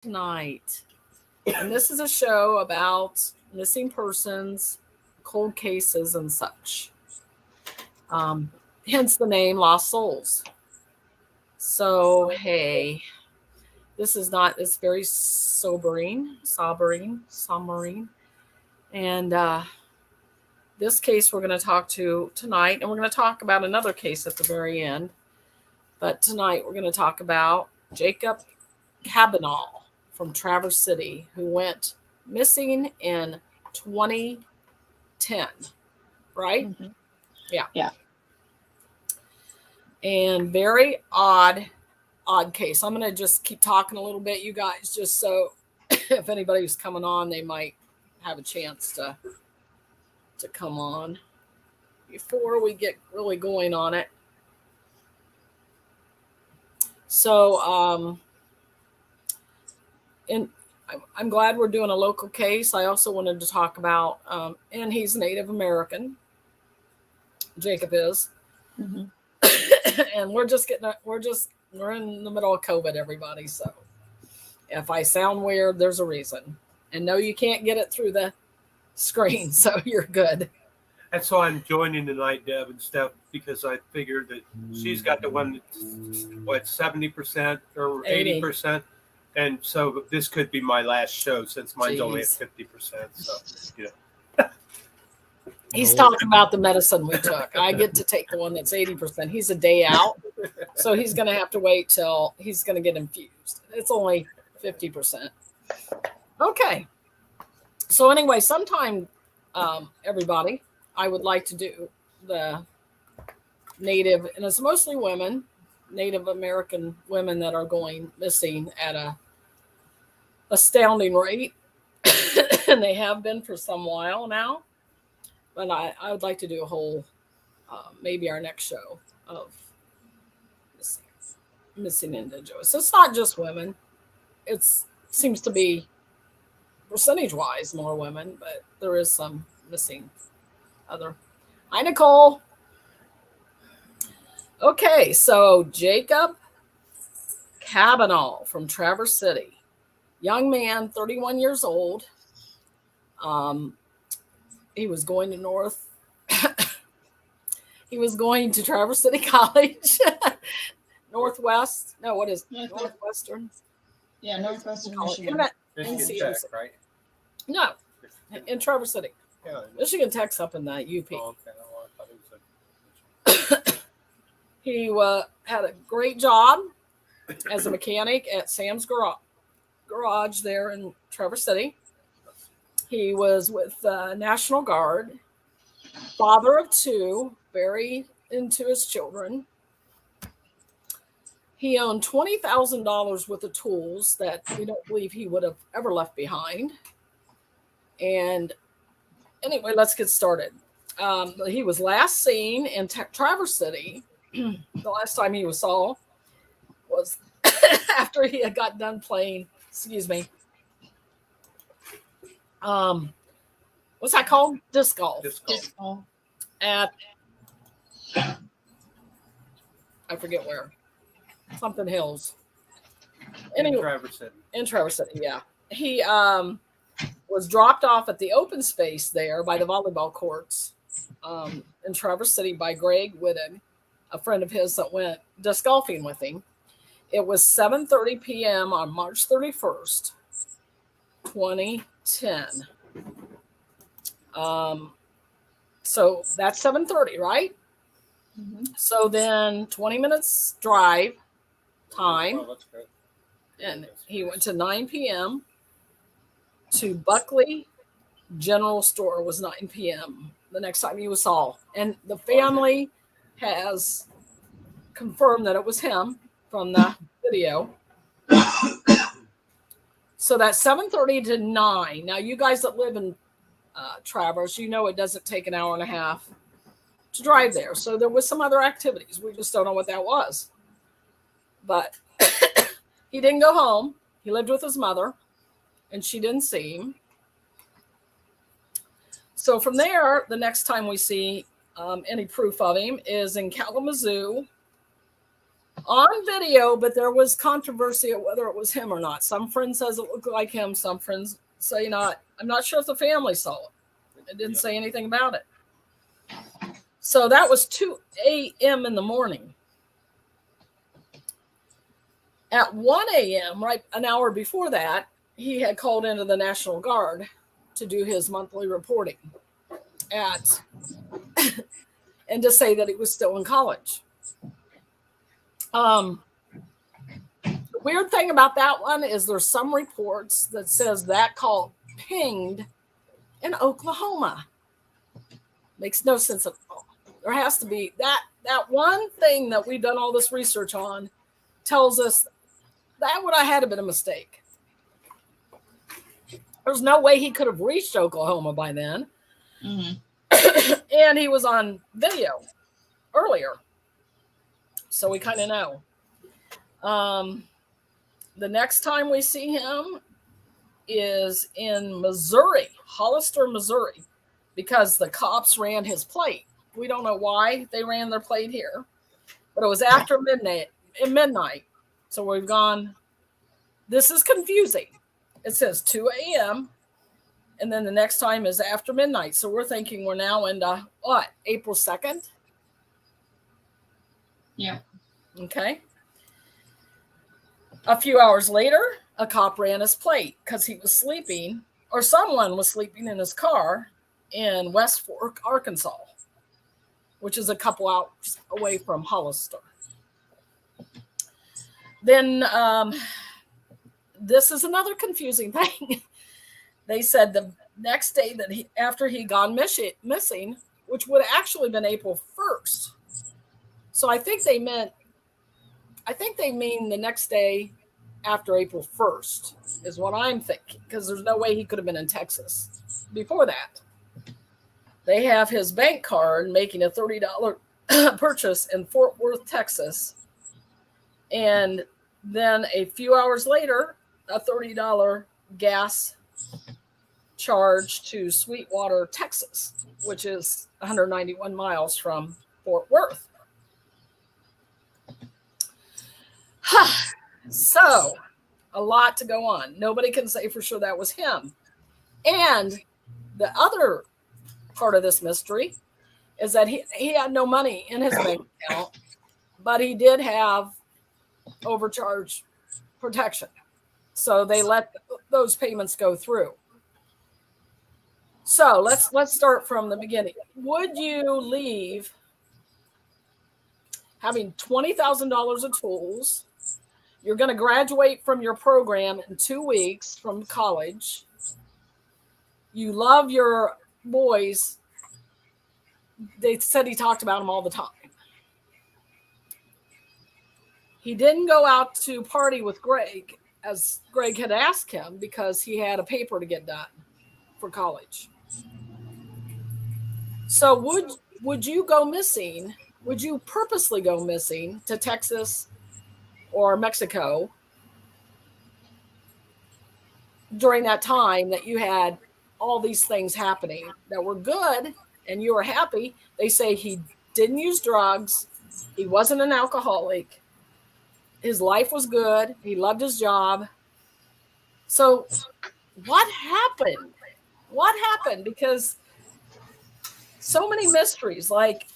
tonight. And this is a show about missing persons, cold cases, and such. Um, Hence the name Lost Souls. So, hey, this is not, it's very sobering. And this case we're going to talk to tonight, and we're going to talk about another case at the very end. But tonight we're going to talk about Jacob Cabinaw from Traverse City, who went missing in 2010, right? Mm-hmm. Yeah. Yeah. And very odd case. I'm going to just keep talking a little bit, you guys, just so if anybody was coming on, they might have a chance to come on before we get really going on it. So, and I'm glad we're doing a local case. I also wanted to talk about, and he's Native American. Jacob is, Mm-hmm. and we're in the middle of COVID, everybody. So if I sound weird, there's a reason. And no, you can't get it through the screen, so you're good. That's why I'm joining tonight, Deb and Steph, because I figured that she's got the one that's 70% or 80%. And so this could be my last show since mine's only at 50%. So, He's talking about the medicine we took. I get to take the one that's 80%. He's a day out, so he's going to have to wait till he's going to get infused. It's only 50%. Okay. So anyway, sometime, everybody, I would like to do the Native, and it's mostly women, Native American women that are going missing at a astounding rate, and they have been for some while now. But I would like to do a whole, maybe our next show of missing individuals. It's not just women. It seems to be percentage-wise more women, but there is some missing other. Hi, Nicole. Okay, so Jacob Cabinaw from Traverse City. Young man, 31 years old. He was going to he was going to Traverse City College. Northwestern? Yeah, Northwestern Michigan. Michigan Tech, right? No, in Traverse City. Yeah. Michigan Tech's up in the UP. Oh, okay. Well, I thought it was He had a great job as a mechanic at Sam's Garage there in Traverse City. He was with the National Guard, father of two, very into his children. He owned $20,000 worth of tools that we don't believe he would have ever left behind. And anyway, let's get started. He was last seen in Traverse City. The last time he was saw was after he had got done playing, what's that called? Disc golf. Disc golf. At, I forget where. Something Hills. Anyway, in Traverse City, yeah. He was dropped off at the open space there by the volleyball courts in Traverse City by Greg Whittig, a friend of his that went disc golfing with him. It was 7:30 p.m. on March 31st, 2010. So that's 7:30, right? Mm-hmm. So then 20 minutes drive time. Oh, that's good. And he went to 9 p.m. to Buckley General Store. Was 9 p.m. the next time he was saw. And the family has confirmed that it was him from the video. So that's 7:30 to 9. Now, you guys that live in Traverse, you know it doesn't take an hour and a half to drive there. So there was some other activities. We just don't know what that was. But he didn't go home. He lived with his mother, and she didn't see him. So from there, the next time we see any proof of him is in Kalamazoo on video, but there was controversy of whether it was him or not. Some friend says it looked like him. Some friends say not. I'm not sure if the family saw it. It didn't say anything about it. So that was 2 a.m. in the morning. At 1 a.m., right an hour before that, he had called into the National Guard to do his monthly reporting and to say that he was still in college. The weird thing about that one is there's some reports that says that call pinged in Oklahoma. Makes no sense at all. There has to be that one thing that we've done all this research on tells us that would have had to been a mistake. There's no way he could have reached Oklahoma by then. Mm-hmm. And he was on video earlier. So we kind of know. The next time we see him is in Missouri, Hollister, Missouri, because the cops ran his plate. We don't know why they ran their plate here, but it was after midnight. So we've gone, this is confusing. It says 2 a.m. and then the next time is after midnight. So we're thinking we're now into what, April 2nd? Yeah. Okay. A few hours later, a cop ran his plate because he was sleeping, or someone was sleeping in his car in West Fork, Arkansas, which is a couple hours away from Hollister. Then this is another confusing thing. They said the next day that after he gone missing, which would have actually been April 1st. So I think they mean the next day after April 1st is what I'm thinking, because there's no way he could have been in Texas before that. They have his bank card making a $30 purchase in Fort Worth, Texas. And then a few hours later, a $30 gas charge to Sweetwater, Texas, which is 191 miles from Fort Worth. So, a lot to go on. Nobody can say for sure that was him. And the other part of this mystery is that he had no money in his bank account, but he did have overcharge protection. So they let those payments go through. So let's start from the beginning. Would you leave having $20,000 of tools? You're going to graduate from your program in 2 weeks from college. You love your boys. They said he talked about them all the time. He didn't go out to party with Greg, as Greg had asked him, because he had a paper to get done for college. So would you go missing? Would you purposely go missing to Texas or Mexico during that time that you had all these things happening that were good and you were happy? They say he didn't use drugs. He wasn't an alcoholic. His life was good. He loved his job. So what happened? What happened? Because so many mysteries. Like,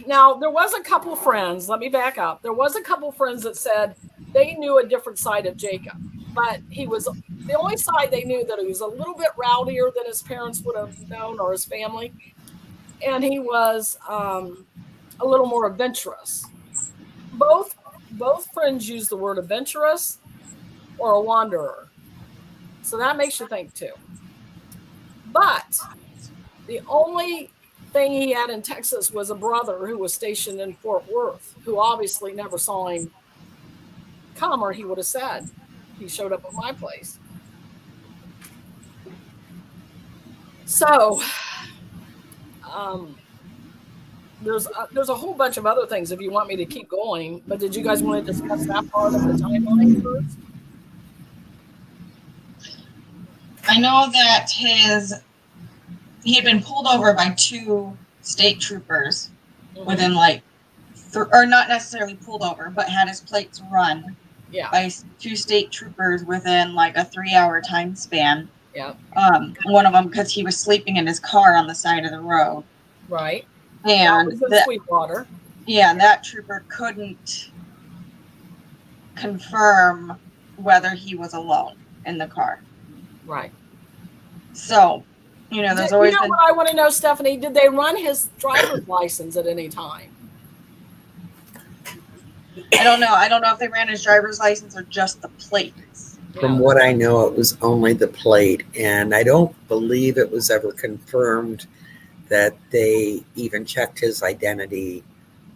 now, there was a couple of friends. Let me back up. There was a couple of friends that said they knew a different side of Jacob, but he was the only side they knew that he was a little bit rowdier than his parents would have known or his family, and he was a little more adventurous. Both friends use the word adventurous or a wanderer, so that makes you think too. But the only thing he had in Texas was a brother who was stationed in Fort Worth, who obviously never saw him come, or he would have said he showed up at my place. So there's a whole bunch of other things if you want me to keep going, but did you guys want to discuss that part of the timeline first? I know that he had been pulled over by 2 state troopers within like, or not necessarily pulled over, but had his plates run Yeah. by 2 state troopers within like a 3-hour time span. Yeah. One of them because he was sleeping in his car on the side of the road. Right. And that was in Sweetwater. Yeah, that trooper couldn't confirm whether he was alone in the car. Right. So, there's always been. What I want to know, Stephanie? Did they run his driver's license at any time? I don't know. I don't know if they ran his driver's license or just the plates. From what I know, it was only the plate, and I don't believe it was ever confirmed that they even checked his identity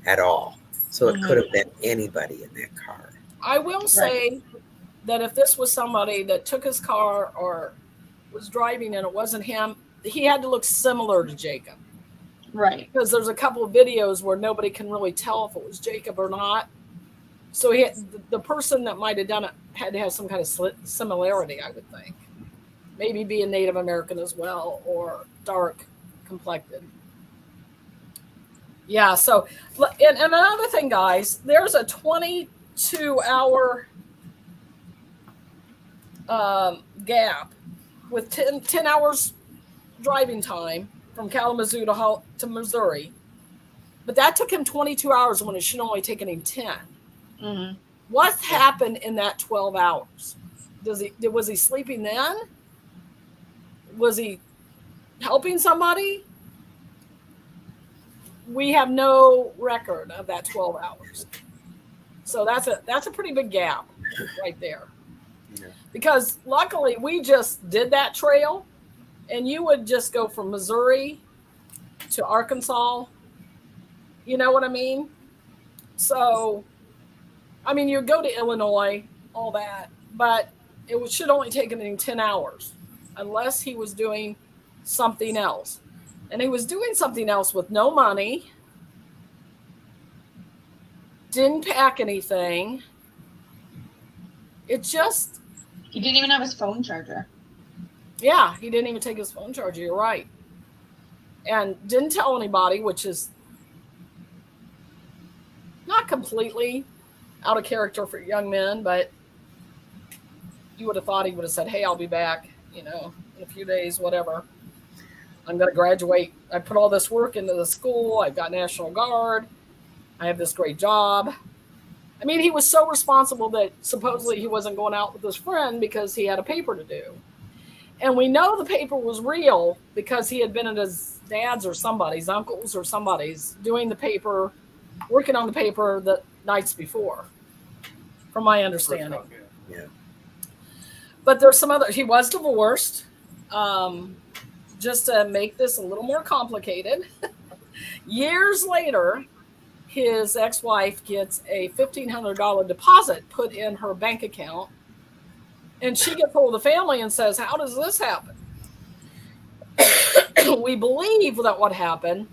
at all. So it could have been anybody in that car. I will say that if this was somebody that took his car or was driving and it wasn't him, he had to look similar to Jacob. Right. Because there's a couple of videos where nobody can really tell if it was Jacob or not. So the person that might have done it had to have some kind of similarity, I would think. Maybe be a Native American as well, or dark complected. Yeah, so, and another thing, guys, there's a 22-hour gap with 10 hours driving time from Kalamazoo to Missouri. But that took him 22 hours when it should only taken him 10. Mm-hmm. What happened in that 12 hours? Was he sleeping then? Was he helping somebody? We have no record of that 12 hours. So that's a pretty big gap right there. Yeah. Because luckily we just did that trail, and you would just go from Missouri to Arkansas. You know what I mean? So, I mean, you go to Illinois, all that, but it should only take him 10 hours unless he was doing something else. And he was doing something else with no money, didn't pack anything. It just... He didn't even have his phone charger. Yeah, he didn't even take his phone charger, you're right. And didn't tell anybody, which is not completely out of character for young men, but you would have thought he would have said, hey, I'll be back, in a few days, whatever. I'm going to graduate. I put all this work into the school. I've got National Guard. I have this great job. I mean, he was so responsible that supposedly he wasn't going out with his friend because he had a paper to do. And we know the paper was real because he had been at his dad's or somebody's, uncle's or somebody's, doing the paper, working on the paper the nights before, from my understanding. Yeah. But there's some other, he was divorced. Just to make this a little more complicated, years later, his ex-wife gets a $1,500 deposit put in her bank account, and she gets hold of the family and says, how does this happen? We believe that what happened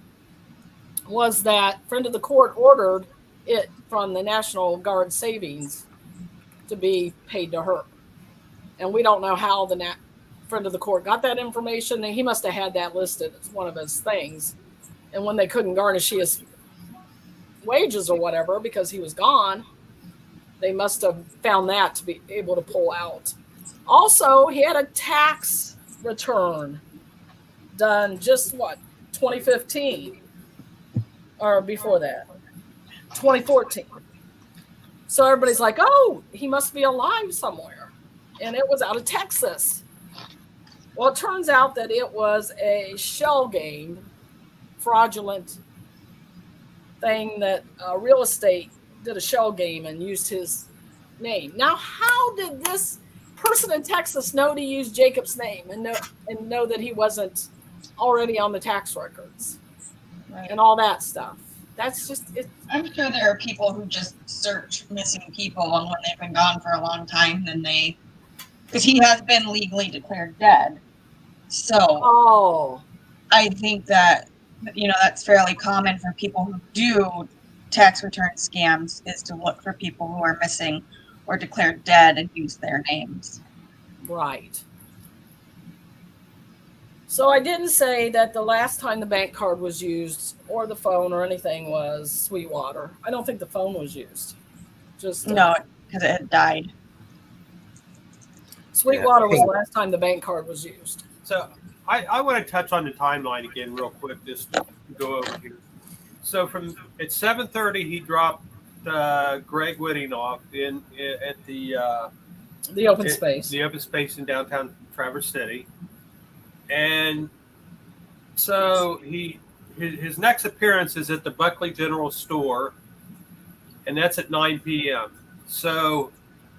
was that friend of the court ordered it from the National Guard savings to be paid to her. And we don't know how the friend of the court got that information. He must have had that listed as one of his things. And when they couldn't garnish his wages or whatever because he was gone, they must have found that to be able to pull out. Also, he had a tax return done just 2015 or before that, 2014. So everybody's like, oh, he must be alive somewhere. And it was out of Texas. Well, it turns out that it was a shell game, fraudulent thing that real estate did a shell game and used his name. Now, how did this person in Texas know to use Jacob's name and know that he wasn't already on the tax records and all that stuff? That's just it. I'm sure there are people who just search missing people, and when they've been gone for a long time, then because he has been legally declared dead. So I think that, that's fairly common for people who do tax return scams, is to look for people who are missing or declared dead and use their names. Right. So I didn't say that the last time the bank card was used or the phone or anything was Sweetwater. I don't think the phone was used. Just No, because it had died. Sweetwater was the last time the bank card was used. So I want to touch on the timeline again real quick, just to go over here. So at 7:30, he dropped Greg Whitting off at the open space. The open space in downtown Traverse City. And so his next appearance is at the Buckley General Store, and that's at 9 p.m. So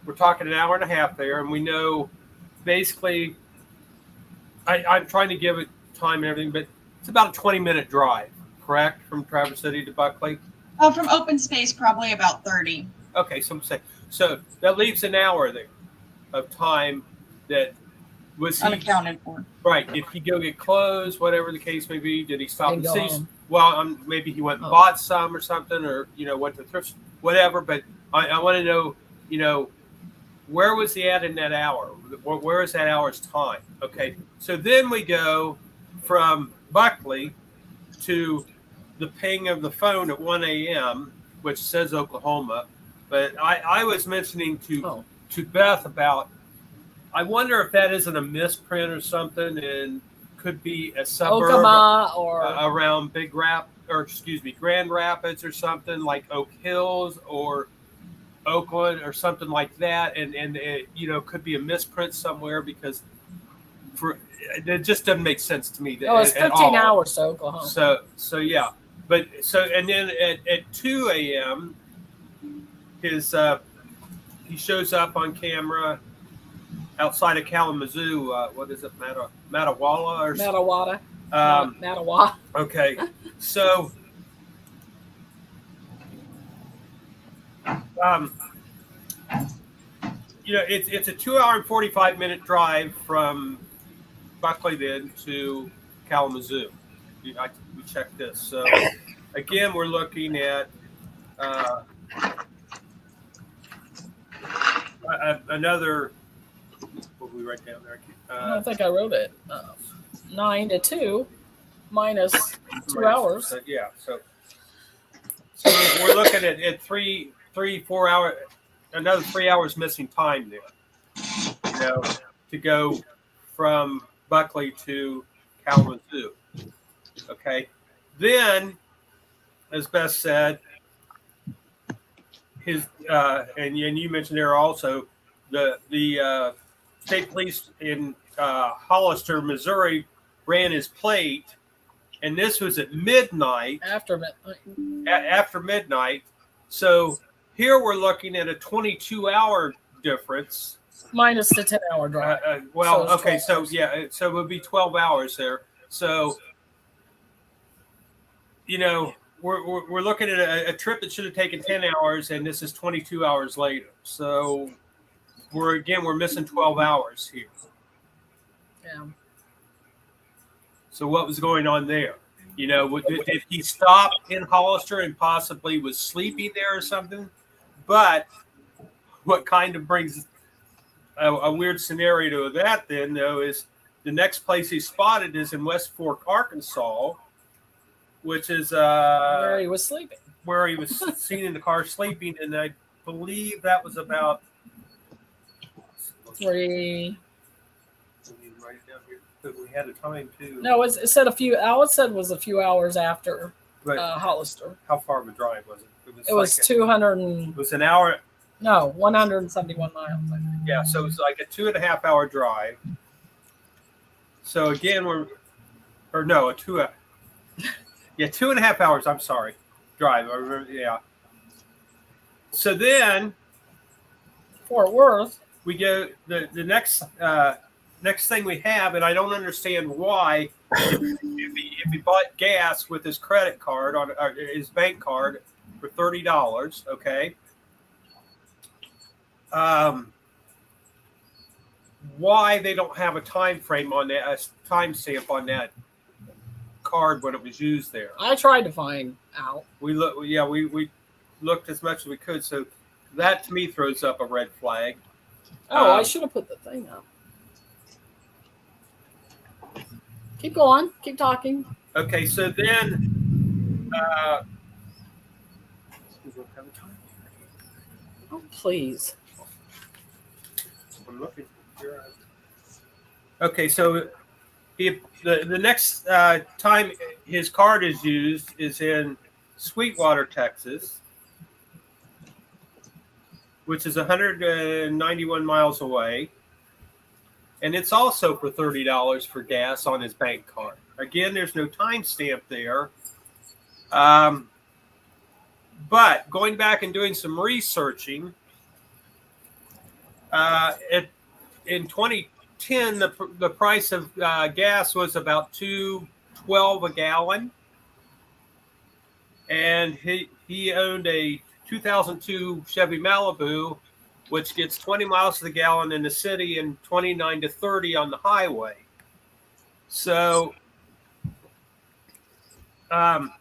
we're talking an hour and a half there, and we know basically I'm trying to give it time and everything, but it's about a 20-minute drive, correct, from Traverse City to Buckley? Oh, from open space, probably about 30. Okay, so that leaves an hour there of time that was unaccounted for. Right. Did he go get clothes, whatever the case may be? Did he stop and see? Home. Well, maybe he went and bought some or something, or went to thrift, whatever. But I want to know, where was he at in that hour? Where is that hour's time? Okay. So then we go from Buckley to the ping of the phone at 1 a.m., which says Oklahoma. But I was mentioning to Beth about, I wonder if that isn't a misprint or something, and could be a suburb or around Grand Rapids or something like Oak Hills or Oakland or something like that, and it, could be a misprint somewhere because it just doesn't make sense to me. It's 15 hours to Oklahoma. So yeah, but and then at 2 a.m. He shows up on camera outside of Kalamazoo. What is it, Matawala or Matawada? Mattawa. Okay, so it's a 2 hour and 45-minute drive from Buckley then to Kalamazoo. We checked this. So again, we're looking at another. What we write down there? I don't think I wrote it. 9 to 2 minus 2 hours. Yeah. So we're looking at 4 hours, another 3 hours missing time there. To go from Buckley to Kalamazoo. Okay. Then, as Beth said, his and you mentioned there also the state police in Hollister, Missouri, ran his plate, and this was at midnight. After midnight. After midnight. So here we're looking at a 22-hour difference. Minus the 10-hour drive. So it would be 12 hours there. So, we're looking at a trip that should have taken 10 hours, and this is 22 hours later. So we're missing 12 hours here. Yeah. So what was going on there? Did he stop in Hollister and possibly was sleeping there or something? But what kind of brings a weird scenario to that then, though, is the next place he spotted is in West Fork, Arkansas, which is where he was sleeping. Where he was seen in the car sleeping, and I believe that was about 3. Write it down here. But we had a time too. No, it said a few. All it said was a few hours after Hollister. How far of a drive was it? It was 200. It was an hour. No, 171 miles. Yeah, so it was like a 2.5 hour drive. So again, a 2. Yeah, 2.5 hours. I'm sorry, drive. I remember. Yeah. So then, Fort Worth. We go the next thing we have, and I don't understand why. If he bought gas with his credit card on his bank card for $30, okay. Why they don't have a time frame on that, a timestamp on that card when it was used there? I tried to find out. We looked as much as we could, so that to me throws up a red flag. I should have put the thing up. Keep going. Keep talking. Okay, so then, Oh, please. I'm looking. Okay, so the next time his card is used is in Sweetwater, Texas, which is 191 miles away. And it's also for $30 for gas on his bank card. Again, there's no timestamp there. But going back and doing some researching, in 2010, the price of gas was about $2.12 a gallon. And he owned a 2002 Chevy Malibu, which gets 20 miles to the gallon in the city and 29 to 30 on the highway. So $30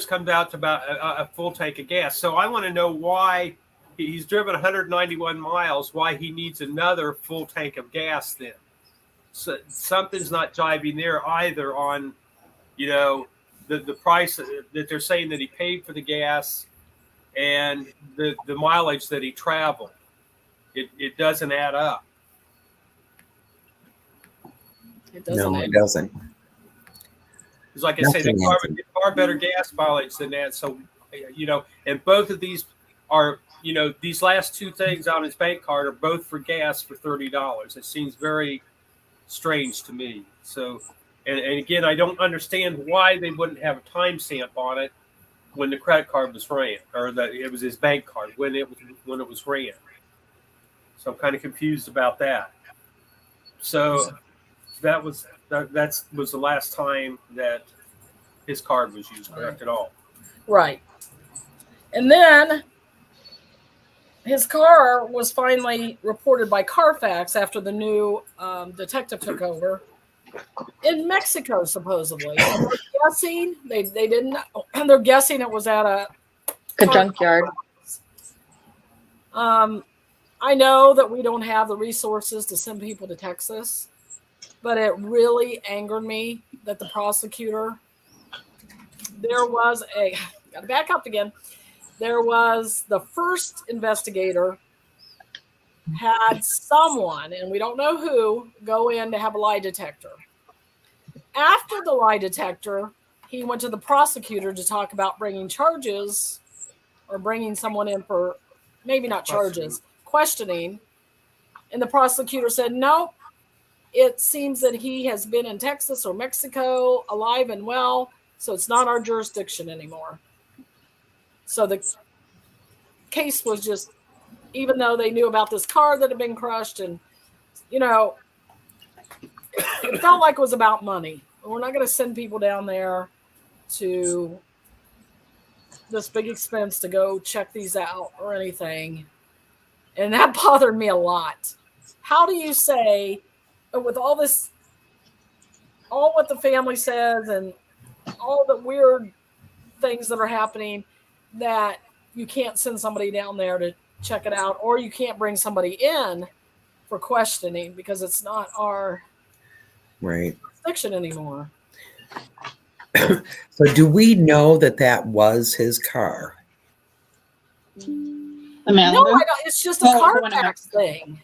comes out to about a full tank of gas. So I want to know why he's driven 191 miles, why he needs another full tank of gas then. So something's not jiving there either on, the price that they're saying that he paid for the gas and the mileage that he traveled. It doesn't add up. It doesn't. No, it doesn't. Because like I say, they far better gas mileage than that. So, and both of these are, these last two things on his bank card are both for gas for $30. It seems very strange to me. So, and again, I don't understand why they wouldn't have a timestamp on it when the credit card was ran, or that it was his bank card when it was ran. So I'm kind of confused about that. So that was the last time that his card was used, correct, at all. Right. And then his car was finally reported by Carfax after the new detective took over in Mexico, supposedly. And they're guessing they didn't. And they're guessing it was at a junkyard. I know that we don't have the resources to send people to Texas, but it really angered me that the prosecutor. Got to back up again. There was the first investigator had someone, and we don't know who, go in to have a lie detector. After the lie detector, he went to the prosecutor to talk about bringing charges or bringing someone in for maybe not charges, questioning. And the prosecutor said, no, it seems that he has been in Texas or Mexico alive and well, so it's not our jurisdiction anymore. So the case was just, even though they knew about this car that had been crushed and, it felt like it was about money. We're not going to send people down there to this big expense to go check these out or anything. And that bothered me a lot. How do you say, with all this, all what the family says and all the weird things that are happening, that you can't send somebody down there to check it out, or you can't bring somebody in for questioning because it's not our jurisdiction anymore. So do we know that was his car? No, I don't. It's just a car tax thing.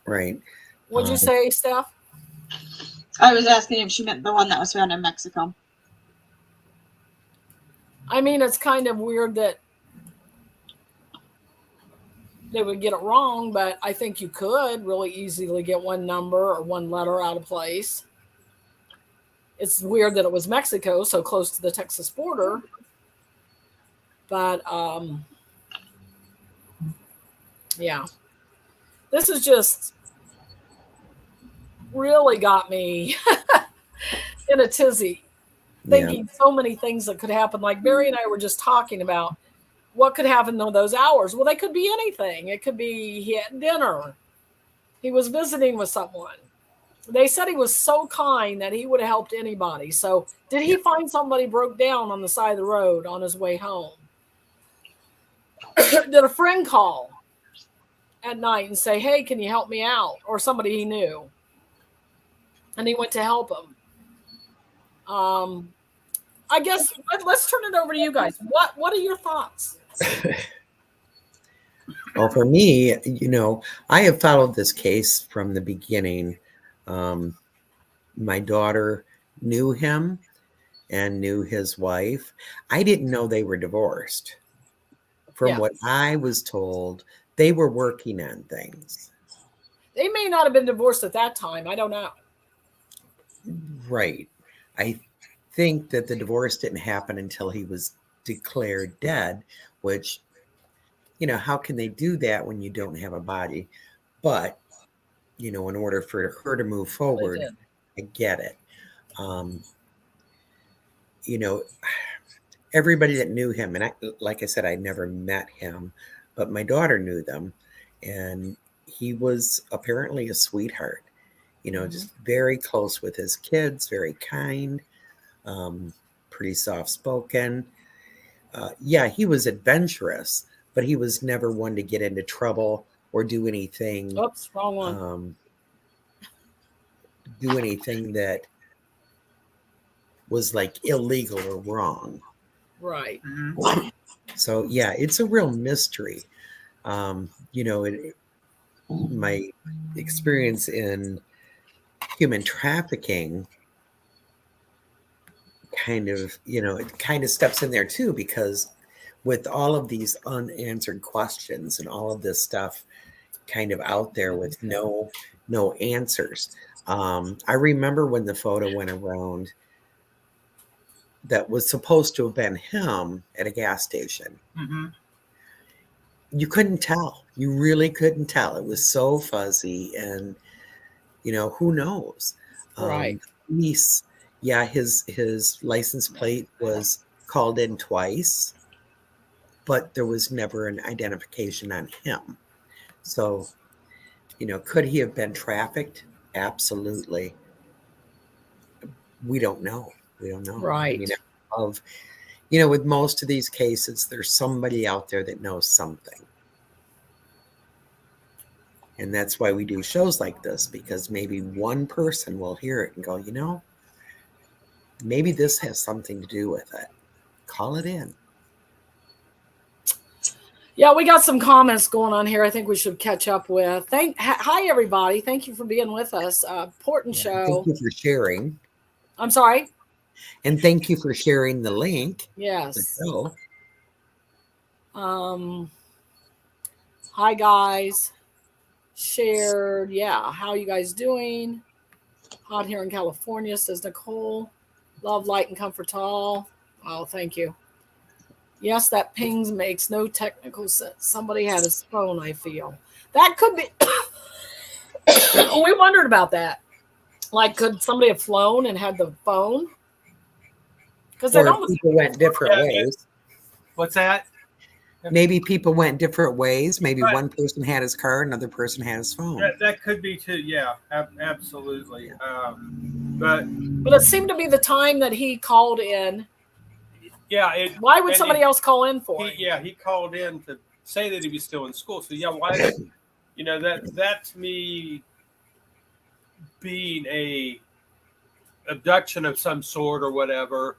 Right. What'd you say, Steph? I was asking if she meant the one that was found in Mexico. I mean, it's kind of weird that they would get it wrong, but I think you could really easily get one number or one letter out of place. It's weird that it was Mexico, so close to the Texas border. But, yeah. This is just really got me in a tizzy. Thinking so many things that could happen. Like Barry and I were just talking about what could happen in those hours. Well, they could be anything. It could be he had dinner. He was visiting with someone. They said he was so kind that he would have helped anybody. So did he find somebody broke down on the side of the road on his way home? Did a friend call at night and say, hey, can you help me out? Or somebody he knew. And he went to help him. I guess let's turn it over to you guys. What are your thoughts? Well, for me, I have followed this case from the beginning. My daughter knew him and knew his wife. I didn't know they were divorced. From what I was told, they were working on things. They may not have been divorced at that time. I don't know. Right. I think that the divorce didn't happen until he was declared dead, which, how can they do that when you don't have a body? But, in order for her to move forward, I get it. Everybody that knew him, and like I said, I never met him, but my daughter knew them, and he was apparently a sweetheart, just very close with his kids, very kind, pretty soft-spoken. He was adventurous, but he was never one to get into trouble or do anything. Oops, wrong one. Do anything that was like illegal or wrong. Right. So it's a real mystery. My experience in human trafficking it kind of steps in there too, because with all of these unanswered questions and all of this stuff kind of out there with no answers. I remember when the photo went around that was supposed to have been him at a gas station. You couldn't tell. You really couldn't tell. It was so fuzzy, and who knows? Right. His license plate was called in twice, but there was never an identification on him. So, could he have been trafficked? Absolutely. We don't know. Right. With most of these cases, there's somebody out there that knows something. And that's why we do shows like this, because maybe one person will hear it and go, maybe this has something to do with it. Call it in. Yeah, we got some comments going on here I think we should catch up with. Hi, everybody. Thank you for being with us. Important show. Thank you for sharing. I'm sorry? And thank you for sharing the link. Yes. Hi, guys. Shared. Yeah. How are you guys doing? Hot here in California, says Nicole. Love, light, and comfort to all. Oh, thank you. Yes, that pings makes no technical sense. Somebody had his phone, I feel. That could be. We wondered about that. Like, could somebody have flown and had the phone? Because people went different ways. What's that? Maybe people went different ways. Maybe one person had his car, another person had his phone. That could be too. Yeah, absolutely. But it seemed to be the time that he called in. Yeah. Why would somebody else call in for it? Yeah, he called in to say that he was still in school. So why? That to me being a abduction of some sort or whatever.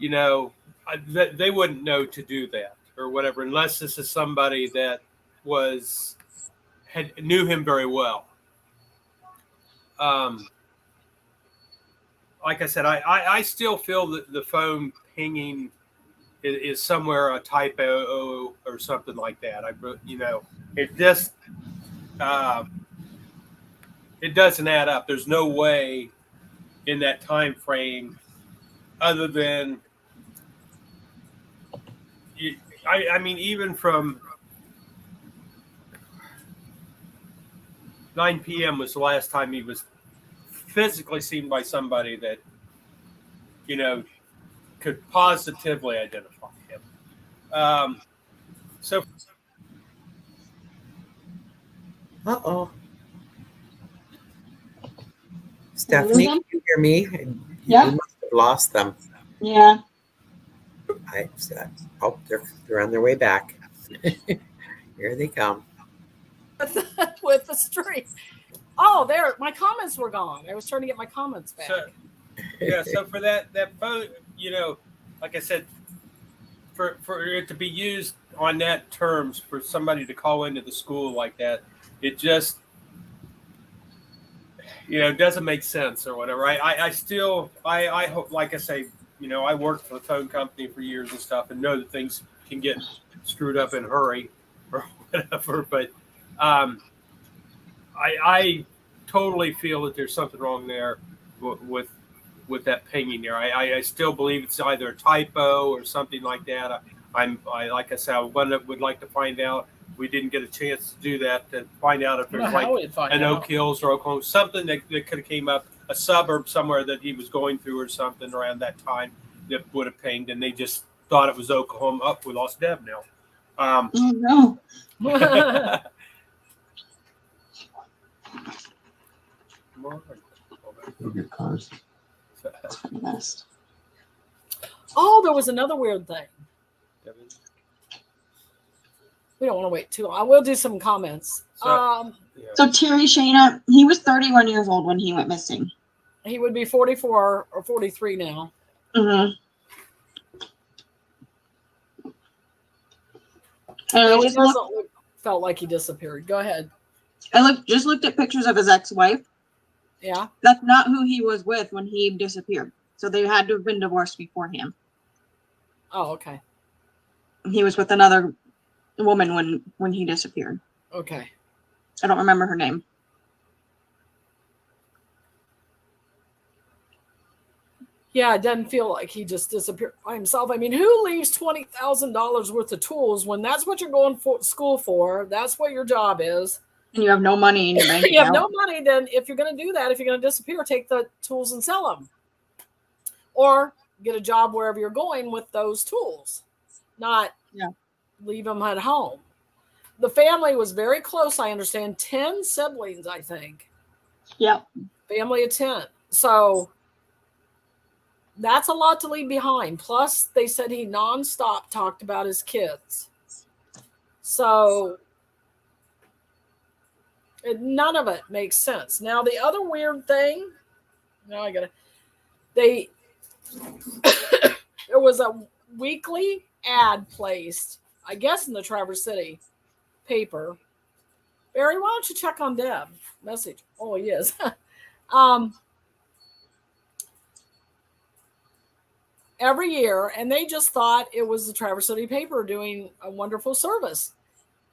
They wouldn't know to do that or whatever, unless this is somebody that knew him very well. Like I said, I still feel that the phone pinging is somewhere a typo or something like that. It just it doesn't add up. There's no way in that time frame other than even from 9 p.m. was the last time he was physically seen by somebody that could positively identify him. Stephanie, can you hear me? Yeah. You must have lost them. Yeah. They're on their way back. Here they come. with the street. Oh, there, my comments were gone. I was trying to get my comments back. So for that phone, like I said, for it to be used on that terms for somebody to call into the school like that, it just doesn't make sense or whatever. I still hope, like I say, I worked for the phone company for years and stuff, and know that things can get screwed up in a hurry or whatever. But I totally feel that there's something wrong there with that pinging there. I still believe it's either a typo or something like that. Like I said, I would like to find out. We didn't get a chance to do that, to find out if there's an Oak Hills or Oklahoma, something that could have came up, a suburb somewhere that he was going through or something around that time that would have pinged, and they just thought it was Oklahoma. Oh, we lost Deb now. Oh, no. Good cars. Oh, there was another weird thing. We don't want to wait too long. I will do some comments. So Terry Shana, he was 31 years old when he went missing. He would be 44 or 43 now. Mm-hmm. Felt like he disappeared. Go ahead. I just looked at pictures of his ex-wife. Yeah. That's not who he was with when he disappeared. So they had to have been divorced before him. Oh, okay. He was with another woman when he disappeared. Okay. I don't remember her name. Yeah, it doesn't feel like he just disappeared by himself. I mean, who leaves $20,000 worth of tools when that's what you're going for school for? That's what your job is. And you have no money in your bank account. You have no money, then if you're going to do that, if you're going to disappear, take the tools and sell them. Or get a job wherever you're going with those tools. Not leave them at home. The family was very close, I understand. 10 siblings, I think. Yeah. Family of 10. So that's a lot to leave behind. Plus, they said he nonstop talked about his kids. So none of it makes sense. Now, the other weird thing, there was a weekly ad placed, I guess, in the Traverse City paper. Barry, why don't you check on Deb? Message. Oh, he is. Every year, and they just thought it was the Traverse City paper doing a wonderful service.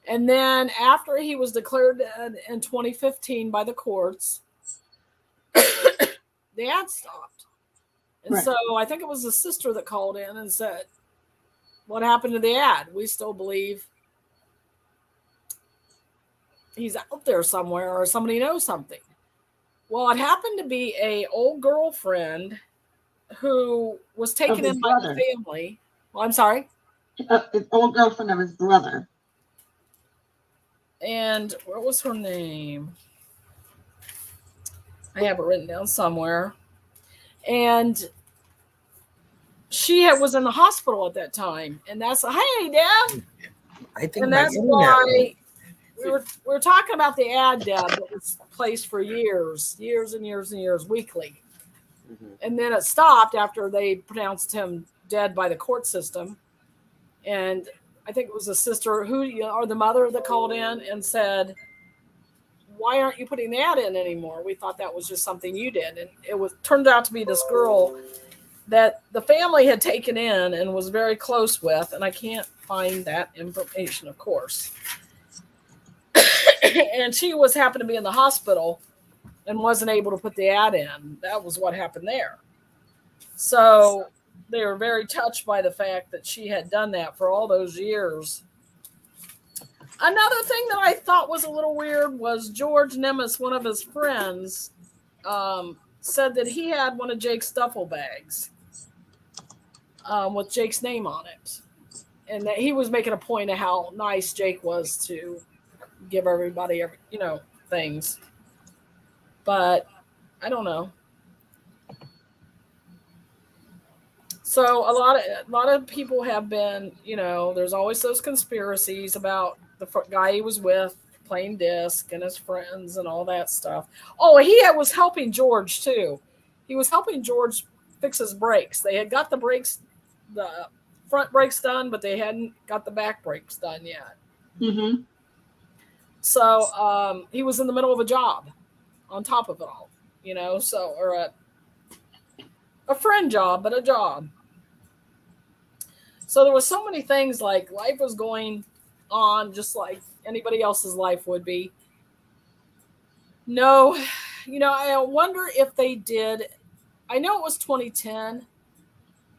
And then after he was declared dead in 2015 by the courts, the ad stopped. And so I think it was the sister that called in and said, what happened to the ad? We still believe he's out there somewhere or somebody knows something. Well, it happened to be a old girlfriend who was taken in by the family. Well, I'm sorry? An old girlfriend of his brother. And what was her name? I have it written down somewhere. And she was in the hospital at that time. And that's, hey, Deb. I think and that's why we were talking about the ad, Deb, that was placed for years and years, weekly. Mm-hmm. And then it stopped after they pronounced him dead by the court system. And I think it was a sister or the mother that called in and said, why aren't you putting the ad in anymore? We thought that was just something you did. And it turned out to be this girl that the family had taken in and was very close with. And I can't find that information, of course. And she happened to be in the hospital and wasn't able to put the ad in. That was what happened there. So they were very touched by the fact that she had done that for all those years. Another thing that I thought was a little weird was George Nemes, one of his friends, said that he had one of Jake's duffel bags with Jake's name on it. And that he was making a point of how nice Jake was to give everybody, things. But I don't know. So a lot of people have been, there's always those conspiracies about the guy he was with playing disc and his friends and all that stuff. Oh, he was helping George too. He was helping George fix his brakes. They had got the front brakes done, but they hadn't got the back brakes done yet. Mm-hmm. So he was in the middle of a job on top of it all, or a friend job, but a job. So there was so many things, like life was going on just like anybody else's life would be. No, I wonder if they did. I know it was 2010.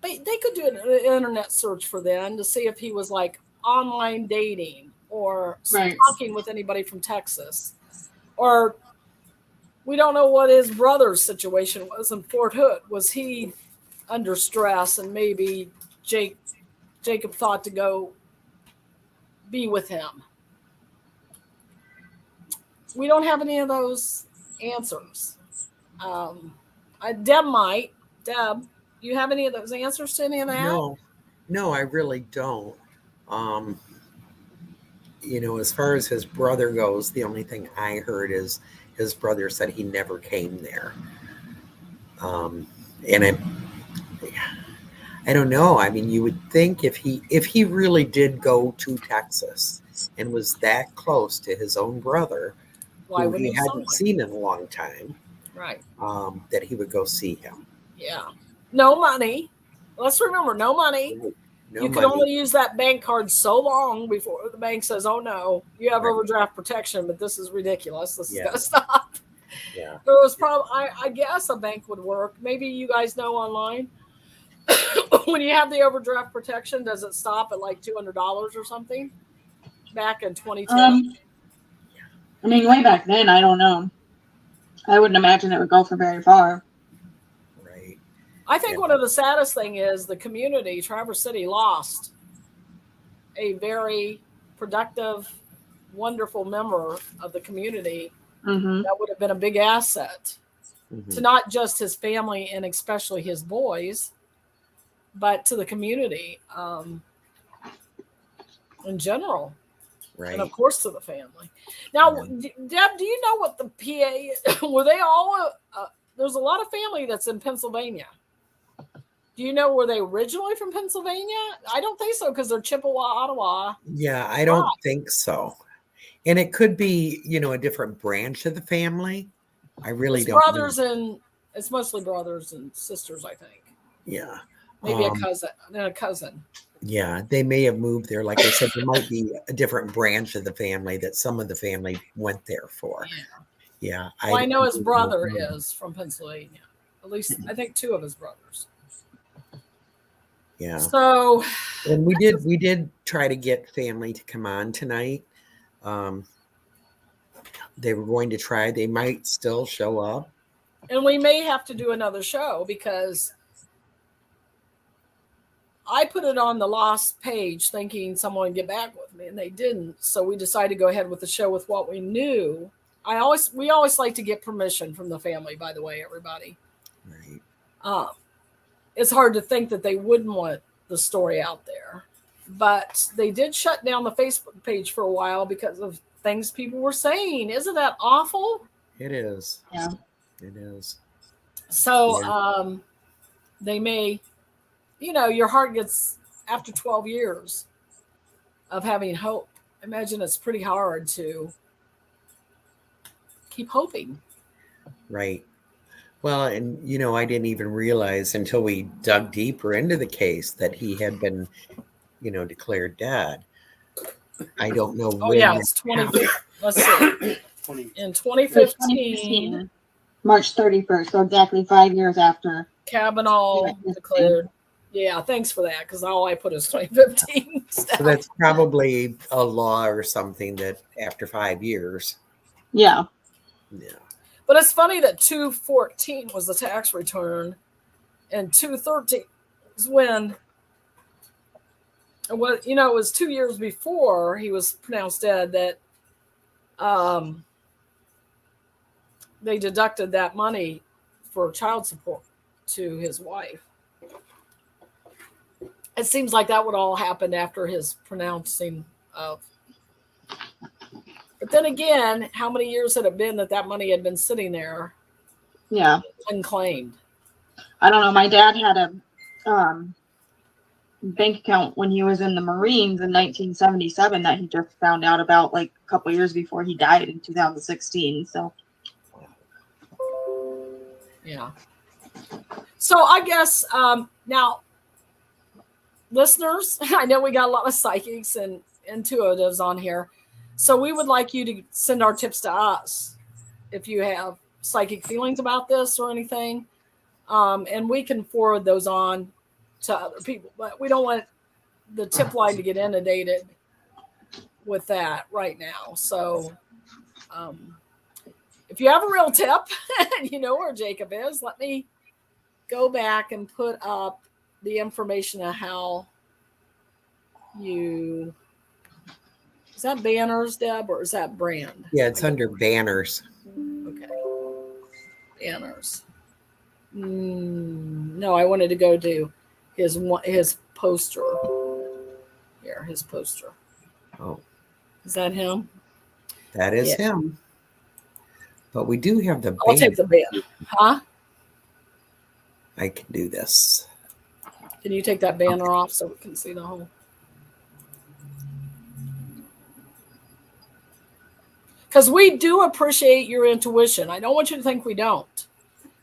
They could do an internet search for then to see if he was like online dating or talking with anybody from Texas. Or we don't know what his brother's situation was in Fort Hood. Was he under stress and maybe Jacob thought to go be with him? We don't have any of those answers. Deb might. Deb, you have any of those answers to any of that? No, I really don't. As far as his brother goes, the only thing I heard is his brother said he never came there. And I don't know. I mean, you would think if he really did go to Texas and was that close to his own brother, who he hadn't seen in a long time, right? That he would go see him. Yeah. No money. Let's remember, no money. You can only use that bank card so long before the bank says, "Oh no, you have overdraft protection, but this is ridiculous. This is going to stop." Yeah. There was probably, I guess, a bank would work. Maybe you guys know online. When you have the overdraft protection, does it stop at like $200 or something? Back in 2010. I mean, way back then, I don't know. I wouldn't imagine it would go for very far. Right. I think one of the saddest thing is the community, Traverse City, lost a very productive, wonderful member of the community that would have been a big asset to not just his family and especially his boys, but to the community in general. Right. And of course to the family. Now, Deb, do you know what the PA, were they all, there's a lot of family that's in Pennsylvania. Do you know, were they originally from Pennsylvania? I don't think so, because they're Chippewa, Ottawa. Yeah, I don't think so. And it could be, a different branch of the family. I really don't know. It's mostly brothers and sisters, I think. Yeah. Maybe a cousin. Yeah, they may have moved there. Like I said, there might be a different branch of the family that some of the family went there for. Yeah. Well, I know his brother is from Pennsylvania. At least I think two of his brothers. Yeah. So, and we did try to get family to come on tonight. They were going to try. They might still show up. And we may have to do another show because I put it on the Lost page thinking someone would get back with me, and they didn't. So we decided to go ahead with the show with what we knew. We always like to get permission from the family, by the way, everybody. Right. It's hard to think that they wouldn't want the story out there. But they did shut down the Facebook page for a while because of things people were saying. Isn't that awful? It is. Yeah. It is. So they may, your heart gets, after 12 years of having hope, imagine it's pretty hard to keep hoping. Right. Well, and, I didn't even realize until we dug deeper into the case that he had been, declared dead. I don't know when. Oh, yeah, it's 20. Let's see. In 2015. March 31st, so exactly 5 years after. Cabinaw declared. Yeah, thanks for that, because all I put is 2015. So that's probably a law or something that after 5 years. Yeah. Yeah. But it's funny that 214 was the tax return, and 213 is when, it was 2 years before he was pronounced dead that they deducted that money for child support to his wife. It seems like that would all happen after his pronouncing of. But then again, how many years had it been that money had been sitting there? Yeah. Unclaimed. I don't know. My dad had a bank account when he was in the Marines in 1977 that he just found out about like a couple years before he died in 2016. So. Yeah. So I guess now, listeners, I know we got a lot of psychics and intuitives on here. So we would like you to send our tips to us if you have psychic feelings about this or anything. And we can forward those on to other people. But we don't want the tip line to get inundated with that right now. So if you have a real tip and you know where Jacob is, let me go back and put up the information of how you... Is that banners, Deb, or is that brand? Yeah, it's under banners. Okay. Banners. No, I wanted to go to his poster. Here, his poster. Oh. Is that him? That is him. But we do have the I'll take the banner. Huh? I can do this. Can you take that banner off so we can see the whole? Because we do appreciate your intuition. I don't want you to think we don't.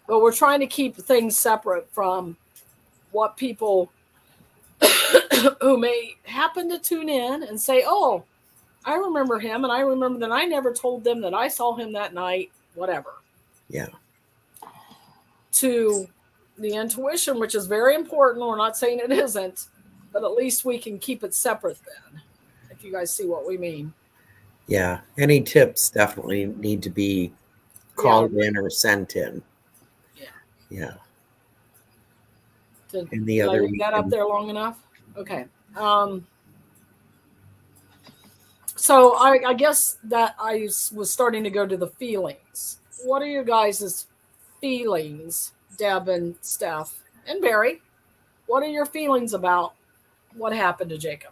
But we're trying to keep things separate from what people who may happen to tune in and say, oh, I remember him, and I remember that I never told them that I saw him that night, whatever. Yeah. To the intuition, which is very important. We're not saying it isn't, but at least we can keep it separate then, if you guys see what we mean. Yeah. Any tips definitely need to be called in or sent in. Yeah. And the other, leave that up there long enough? Okay. So I guess that I was starting to go to the feelings. What are your guys' feelings, Deb and Steph and Barry? What are your feelings about what happened to Jacob?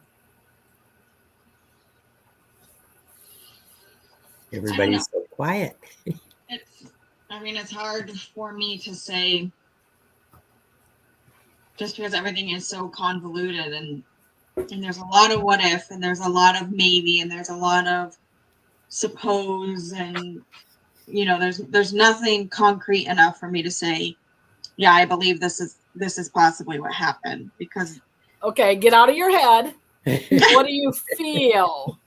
Everybody's so quiet. It's hard for me to say just because everything is so convoluted and there's a lot of what if and there's a lot of maybe and there's a lot of suppose and there's nothing concrete enough for me to say, yeah, I believe this is possibly what happened because okay, get out of your head. What do you feel?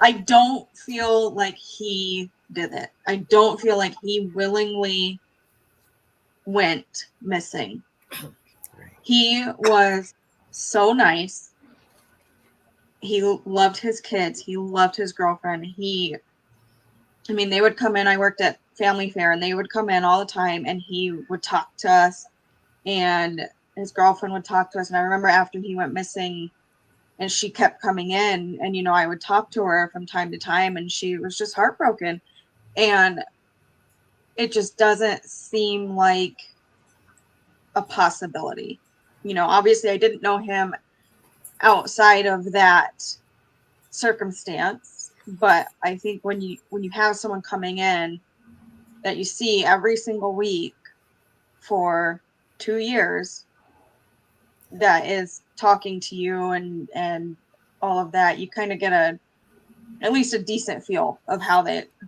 I don't feel like he did it. I don't feel like he willingly went missing. He was so nice. He loved his kids. He loved his girlfriend. They would come in. I worked at Family Fair and they would come in all the time and he would talk to us and his girlfriend would talk to us. And I remember after he went missing and she kept coming in and, I would talk to her from time to time and she was just heartbroken. And it just doesn't seem like a possibility. Obviously I didn't know him outside of that circumstance, but I think when you have someone coming in that you see every single week for 2 years that is talking to you and all of that, you kind of get at least a decent feel of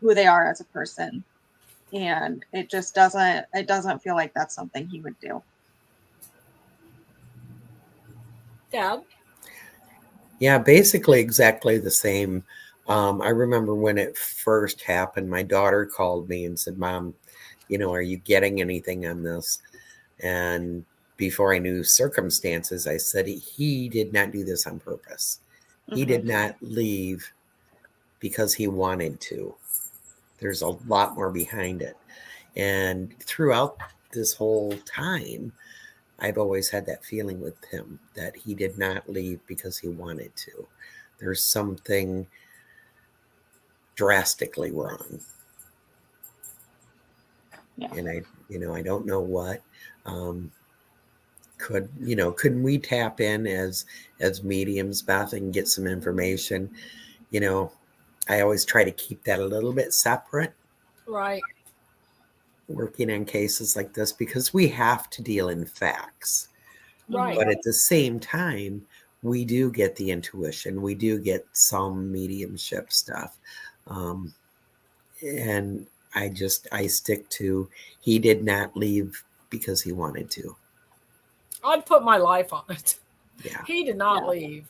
who they are as a person. And it doesn't feel like that's something he would do. Deb? Yeah, basically exactly the same. I remember when it first happened, my daughter called me and said, Mom, are you getting anything on this? And before I knew circumstances, I said, he did not do this on purpose. He did not leave because he wanted to. There's a lot more behind it. And throughout this whole time, I've always had that feeling with him that he did not leave because he wanted to. There's something drastically wrong. Yeah. And I don't know what. Couldn't we tap in as mediums, Beth, and get some information? I always try to keep that a little bit separate. Right. Working in cases like this, because we have to deal in facts. Right. But at the same time, we do get the intuition. We do get some mediumship stuff. And I stick to, he did not leave because he wanted to. I'd put my life on it. Yeah. He did not leave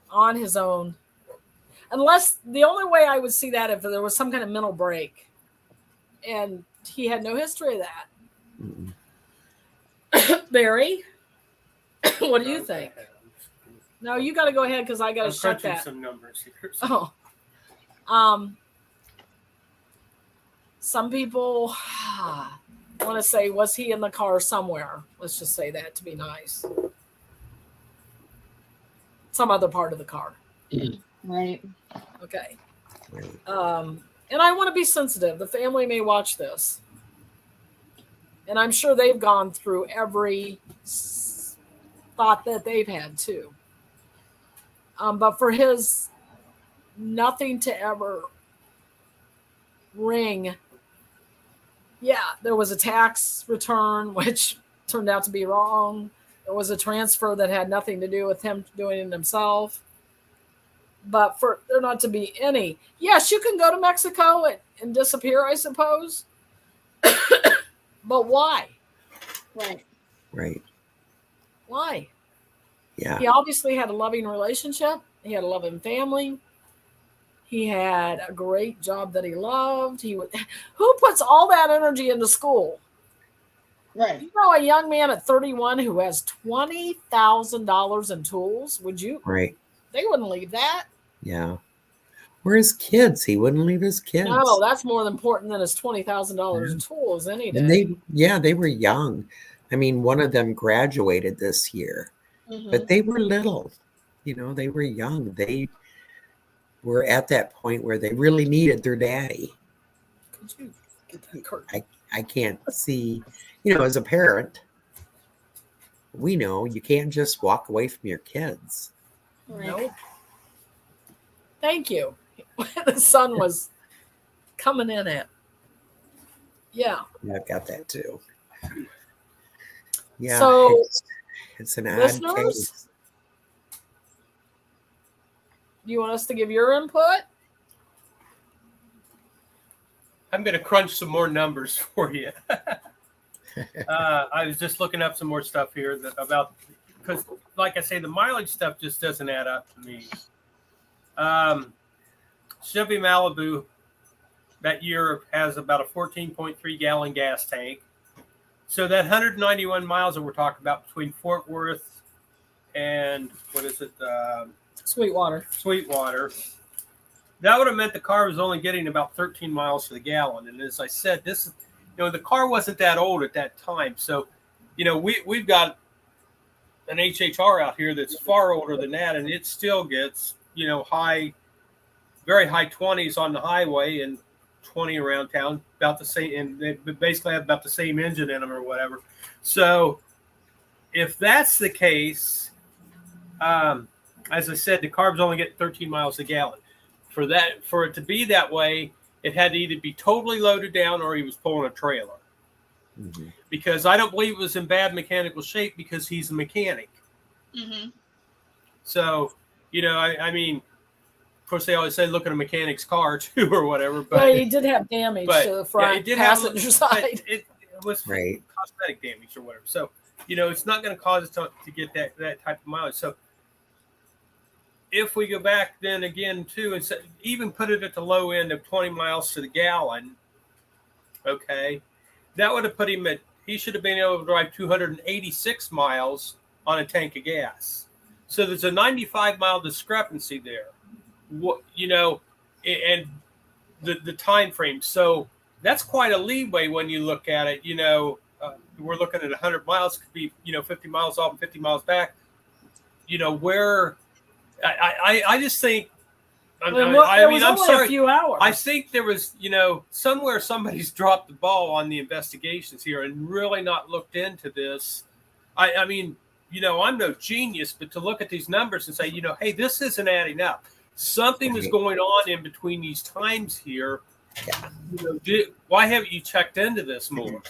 on his own. Unless the only way I would see that if there was some kind of mental break. And he had no history of that. Barry, what do you think? No, you got to go ahead because I got to shut that. Some numbers here. So. Some people want to say, was he in the car somewhere? Let's just say that to be nice. Some other part of the car. Right. Okay. And I want to be sensitive. The family may watch this. And I'm sure they've gone through every thought that they've had too. But for his nothing to ever ring. Yeah, there was a tax return, which turned out to be wrong. There was a transfer that had nothing to do with him doing it himself. But for there not to be any, yes, you can go to Mexico and disappear, I suppose. But why? Right. Why? Yeah. He obviously had a loving relationship. He had a loving family. He had a great job that he loved. Who puts all that energy into school? Right. You know, a young man at 31 who has $20,000 in tools. Would you? Right. They wouldn't leave that. Yeah. Where his kids? He wouldn't leave his kids. No, that's more important than his $20,000 in tools any day. And they were young. I mean, one of them graduated this year, but they were little. You know, they were young. They were at that point where they really needed their daddy. Could you get that curtain? I can't see, you know, as a parent, we know you can't just walk away from your kids. Right. Nope. Thank you. The sun was coming in at. Yeah. I've got that too. Yeah. So it's an odd case. Do you want us to give your input? I'm going to crunch some more numbers for you. I was just looking up some more stuff here because, like I say, the mileage stuff just doesn't add up to me. Chevy Malibu that year has about a 14.3 gallon gas tank. So that 191 miles that we're talking about between Fort Worth and Sweetwater. That would have meant the car was only getting about 13 miles to the gallon. And as I said, the car wasn't that old at that time. So, we've got an HHR out here that's far older than that, and it still gets, very high 20s on the highway and 20 around town, about the same, and they basically have about the same engine in them or whatever. So if that's the case, as I said, the carb's only getting 13 miles a gallon. For it to be that way, it had to either be totally loaded down or he was pulling a trailer. Mm-hmm. Because I don't believe it was in bad mechanical shape because he's a mechanic. Mm-hmm. So, I mean, of course, they always say look at a mechanic's car too, or whatever. But he did have damage to the front passenger side. It was cosmetic damage or whatever. So, it's not going to cause us to get that type of mileage. So, if we go back then again too, and even put it at the low end of 20 miles to the gallon, okay, that would have put him he should have been able to drive 286 miles on a tank of gas. So there's a 95-mile discrepancy there. And the time frame. So that's quite a leeway when you look at it. We're looking at 100 miles, could be 50 miles off and 50 miles back. Where I just think. I'm sorry. A few hours. I think there was somewhere somebody's dropped the ball on the investigations here and really not looked into this. I'm no genius, but to look at these numbers and say hey, this isn't adding up. something was going on in between these times here. Yeah. You know, why haven't you checked into this more?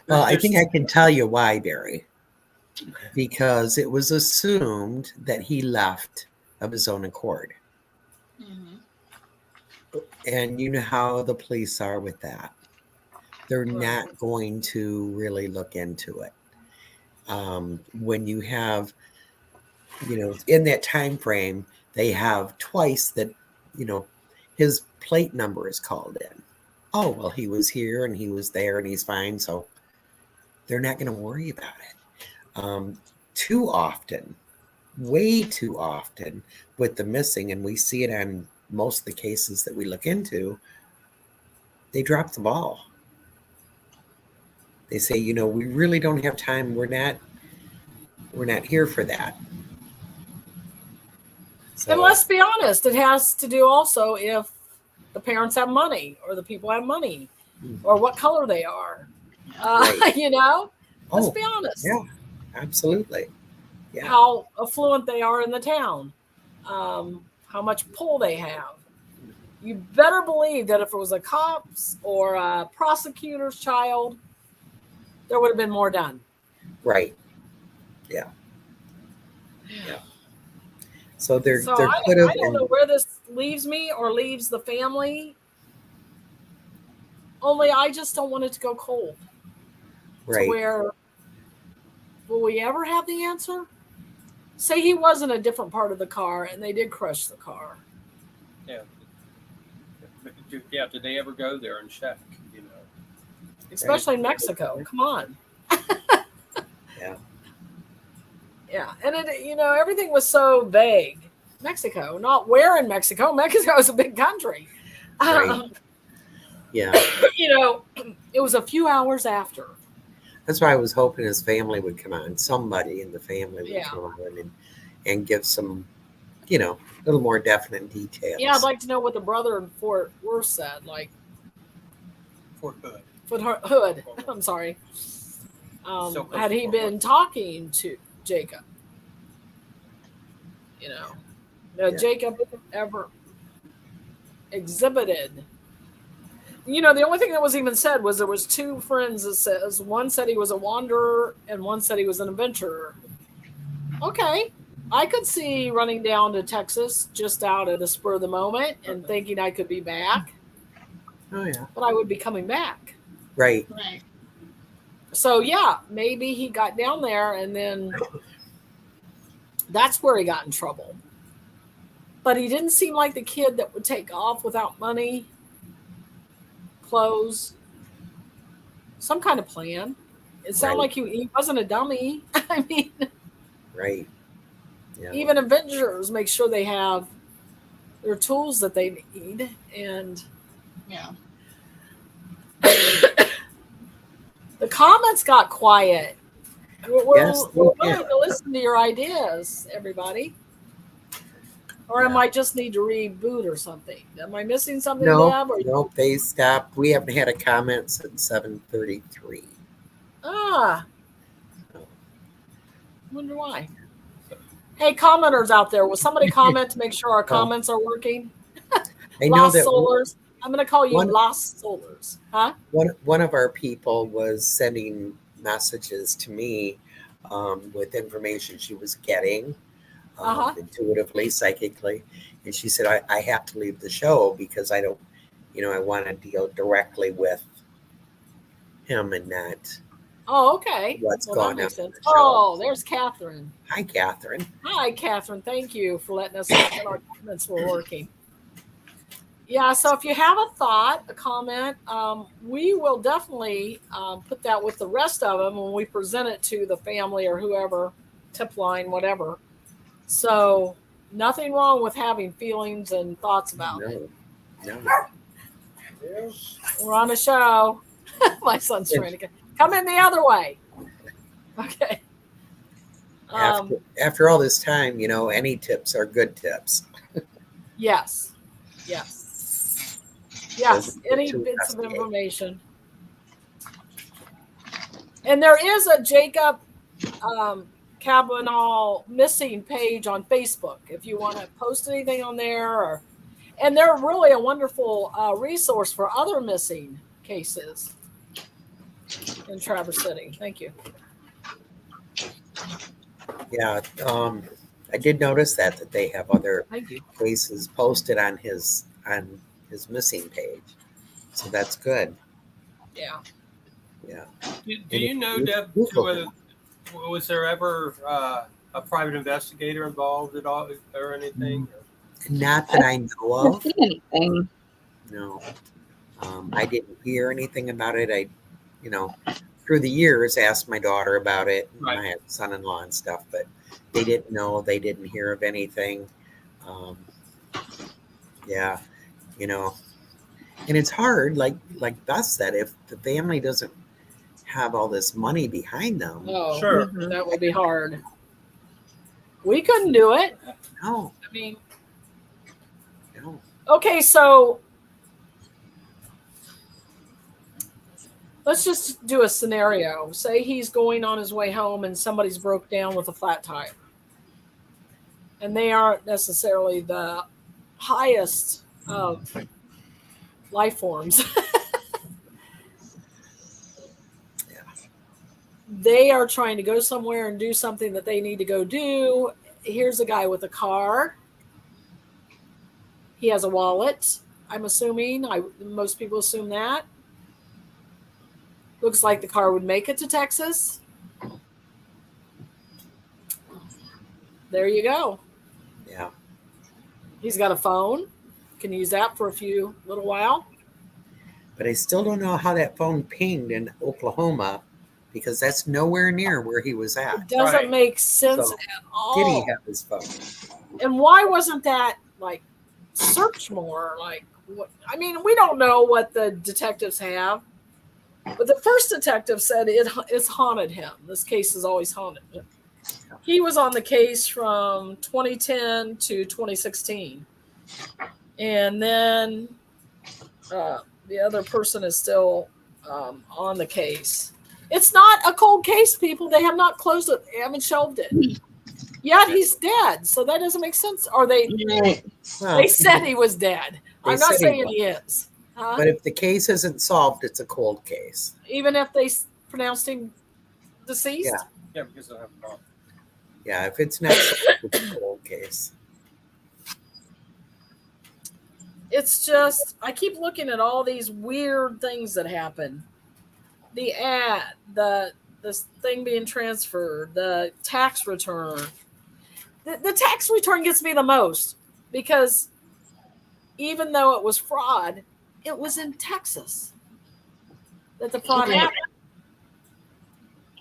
Well, I think I can tell you why, Barry. Because it was assumed that he left of his own accord. Mm-hmm. And you know how the police are with that. They're not going to really look into it. When you have, in that time frame, they have twice that, his plate number is called in. Oh, well, he was here and he was there and he's fine. So they're not going to worry about it. Too often, way too often with the missing, and we see it on most of the cases that we look into, they drop the ball. They say, we really don't have time. We're not here for that. So, and let's be honest, it has to do also if the parents have money or the people have money or what color they are. right. Let's be honest. Yeah, absolutely. Yeah. How affluent they are in the town, how much pull they have. You better believe that if it was a cop's or a prosecutor's child, there would have been more done. Right. Yeah. Yeah. So there could have. I don't know where this leaves me or leaves the family. Only I just don't want it to go cold. Right. To where will we ever have the answer? Say he was in a different part of the car and they did crush the car. Yeah. Yeah. Did they ever go there and check? Especially in Mexico. Come on. Yeah. Yeah. And it, everything was so vague. Mexico, not where in Mexico. Mexico is a big country. Right. Yeah. It was a few hours after. That's why I was hoping his family would come on. Somebody in the family would come on and give some, a little more definite details. Yeah, I'd like to know what the brother in Fort Worth said. Like Fort Hood. Fort Hood. I'm sorry. Had he been talking to Jacob? Jacob ever exhibited. The only thing that was even said was there was two friends that says one said he was a wanderer and one said he was an adventurer. Okay. I could see running down to Texas just out at a spur of the moment and thinking I could be back. Oh, yeah. But I would be coming back. Right. So, maybe he got down there and then that's where he got in trouble. But he didn't seem like the kid that would take off without money, clothes, some kind of plan. It sounded like he wasn't a dummy. I mean, right. Yeah. Even adventurers make sure they have their tools that they need. And the comments got quiet. We're willing to listen to your ideas, everybody. Or am I just need to reboot or something? Am I missing something? No, they stopped. We haven't had a comment since 7:33. Wonder why. Hey, commenters out there, will somebody comment to make sure our comments are working? I know that Solars. I'm going to call you Lost Solars. Huh? One of our people was sending messages to me with information she was getting. Intuitively, psychically, and she said, I have to leave the show because I don't, I want to deal directly with him and not what's going on. Oh, there's Catherine. Hi, Catherine. Hi, Catherine. Thank you for letting us know that our comments were working. Yeah, so if you have a thought, a comment, we will definitely put that with the rest of them when we present it to the family or whoever, tip line, whatever. So nothing wrong with having feelings and thoughts about it. No. We're on a show. My son's trying to come in the other way. Okay. After all this time, any tips are good tips. Yes. Any bits of information. And there is a Jacob Cabinaw missing page on Facebook if you want to post anything on there. And they're really a wonderful resource for other missing cases in Traverse City. Thank you. Yeah, I did notice that they have other cases posted on his missing page, so that's good. Yeah. Yeah. Do you know, Deb, whether was there ever a private investigator involved at all or anything? Not that I know of. I don't see anything. No, I didn't hear anything about it. I, through the years, asked my daughter about it. Right. I had son-in-law and stuff, but they didn't know. They didn't hear of anything. Yeah, and it's hard, like Beth said, if the family doesn't have all this money behind them. Oh, sure, that would be hard. We couldn't do it. No. I mean, no. Okay, so let's just do a scenario. Say he's going on his way home and somebody's broke down with a flat tire. And they aren't necessarily the highest of life forms. Yeah. They are trying to go somewhere and do something that they need to go do. Here's a guy with a car. He has a wallet, I'm assuming. Most people assume that. Looks like the car would make it to Texas. There you go. Yeah. He's got a phone. Can use that for a little while. But I still don't know how that phone pinged in Oklahoma, because that's nowhere near where he was at. It doesn't make sense So, at all. Did he have his phone? And why wasn't that search more? What? I mean, we don't know what the detectives have, but the first detective said it's haunted him. This case has always haunted him. He was on the case from 2010 to 2016, and then the other person is still on the case. It's not a cold case, people. They have not closed it. They haven't shelved it. Yet he's dead, so that doesn't make sense. Or they said he was dead. I'm not saying he is. But if the case isn't solved, it's a cold case. Even if they pronounced him deceased? Yeah, because they'll have a problem. Yeah, if it's not solved, it's a cold case. It's just, I keep looking at all these weird things that happen. The ad, this thing being transferred, the tax return. The tax return gets me the most, because even though it was fraud, it was in Texas that the fraud happened.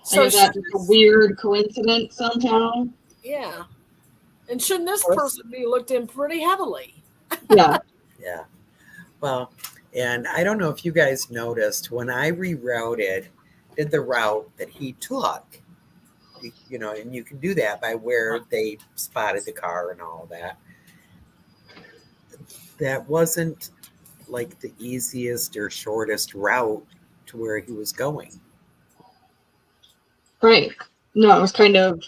So is that just a weird coincidence somehow? Yeah. And shouldn't this person be looked in pretty heavily? Yeah. Yeah. Well, and I don't know if you guys noticed, when I did the route that he took, and you can do that by where they spotted the car and all that. That wasn't like the easiest or shortest route to where he was going. Right. No, it was kind of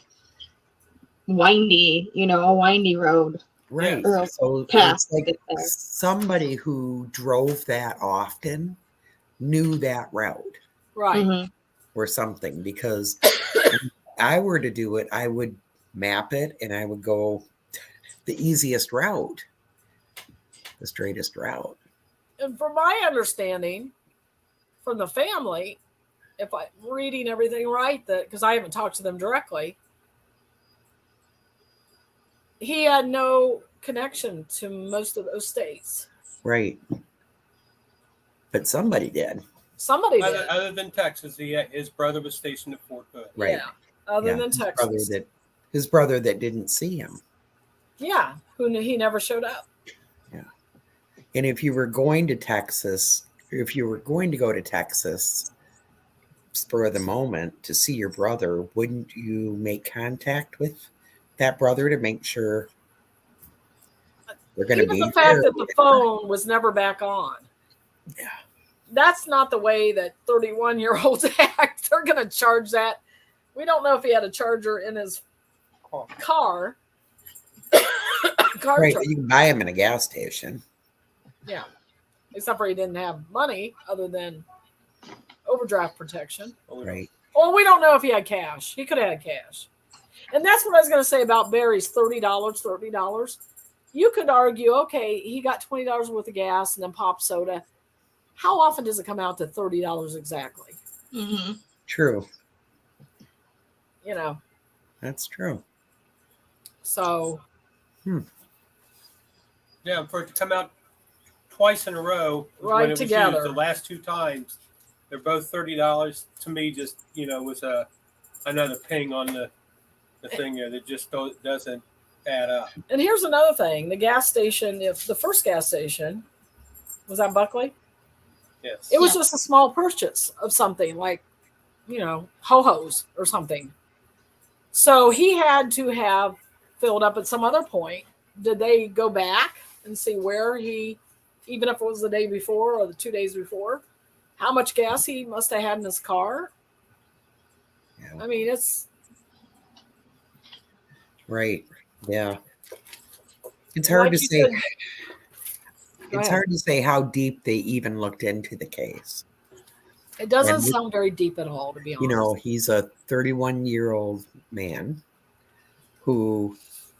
windy, a windy road. Right. So it's like somebody who drove that often knew that route. Right. Mm-hmm. Or something, because if I were to do it, I would map it and I would go the easiest route, the straightest route. And from my understanding from the family, if I'm reading everything right, because I haven't talked to them directly, he had no connection to most of those states. Right. But somebody did. Somebody did. Other than Texas, his brother was stationed at Fort Hood. Right. Yeah. Other than Texas. His brother that didn't see him. Yeah. He never showed up. Yeah. And if you were going to Texas, spur of the moment to see your brother, wouldn't you make contact with that brother to make sure they're going to be there? The fact that the phone was never back on. Yeah. That's not the way that 31-year-olds act. They're going to charge that We don't know if he had a charger in his car. Right, you can buy them in a gas station. Yeah. Except for he didn't have money other than overdraft protection. Right. Well, we don't know if he had cash. He could have had cash. And that's what I was going to say about Barry's $30. You could argue, okay, he got $20 worth of gas and then pop soda. How often does it come out to $30 exactly? Mm-hmm. True. You know. That's true. So. Yeah, for it to come out twice in a row, right when it together. was used the last 2 times, they're both $30. To me, just was another ping on the thing there that just doesn't add up. And here's another thing: the gas station, if the first gas station was that Buckley, Yes, it was just a small purchase of something like, ho-hos or something. So he had to have filled up at some other point. Did they go back and see where he, even if it was the day before or the 2 days before, how much gas he must have had in his car? Yeah. I mean, it's right. Yeah. It's hard to say. It's hard to say how deep they even looked into the case. It doesn't sound very deep at all, to be honest. He's a 31-year-old man who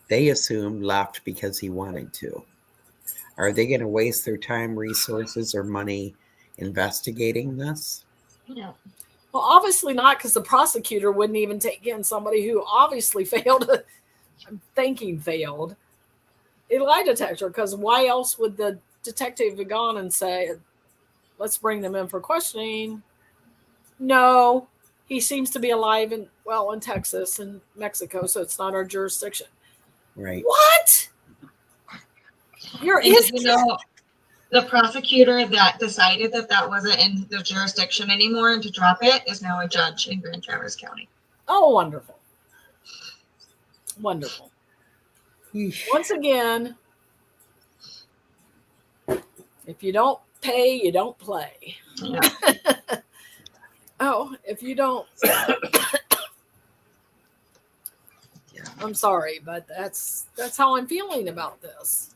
they assumed left because he wanted to. Are they going to waste their time, resources, or money investigating this? Yeah. Well, obviously not, because the prosecutor wouldn't even take in somebody who obviously failed. I'm thinking failed a lie detector, because why else would the detective have gone and say, let's bring them in for questioning? No, he seems to be alive in Texas and Mexico, so it's not our jurisdiction. Right. What? The prosecutor that decided that wasn't in the jurisdiction anymore and to drop it is now a judge in Grand Traverse County. Oh, wonderful. Wonderful. Eesh. Once again, if you don't pay, you don't play. Yeah. Oh, if you don't. I'm sorry, but that's how I'm feeling about this.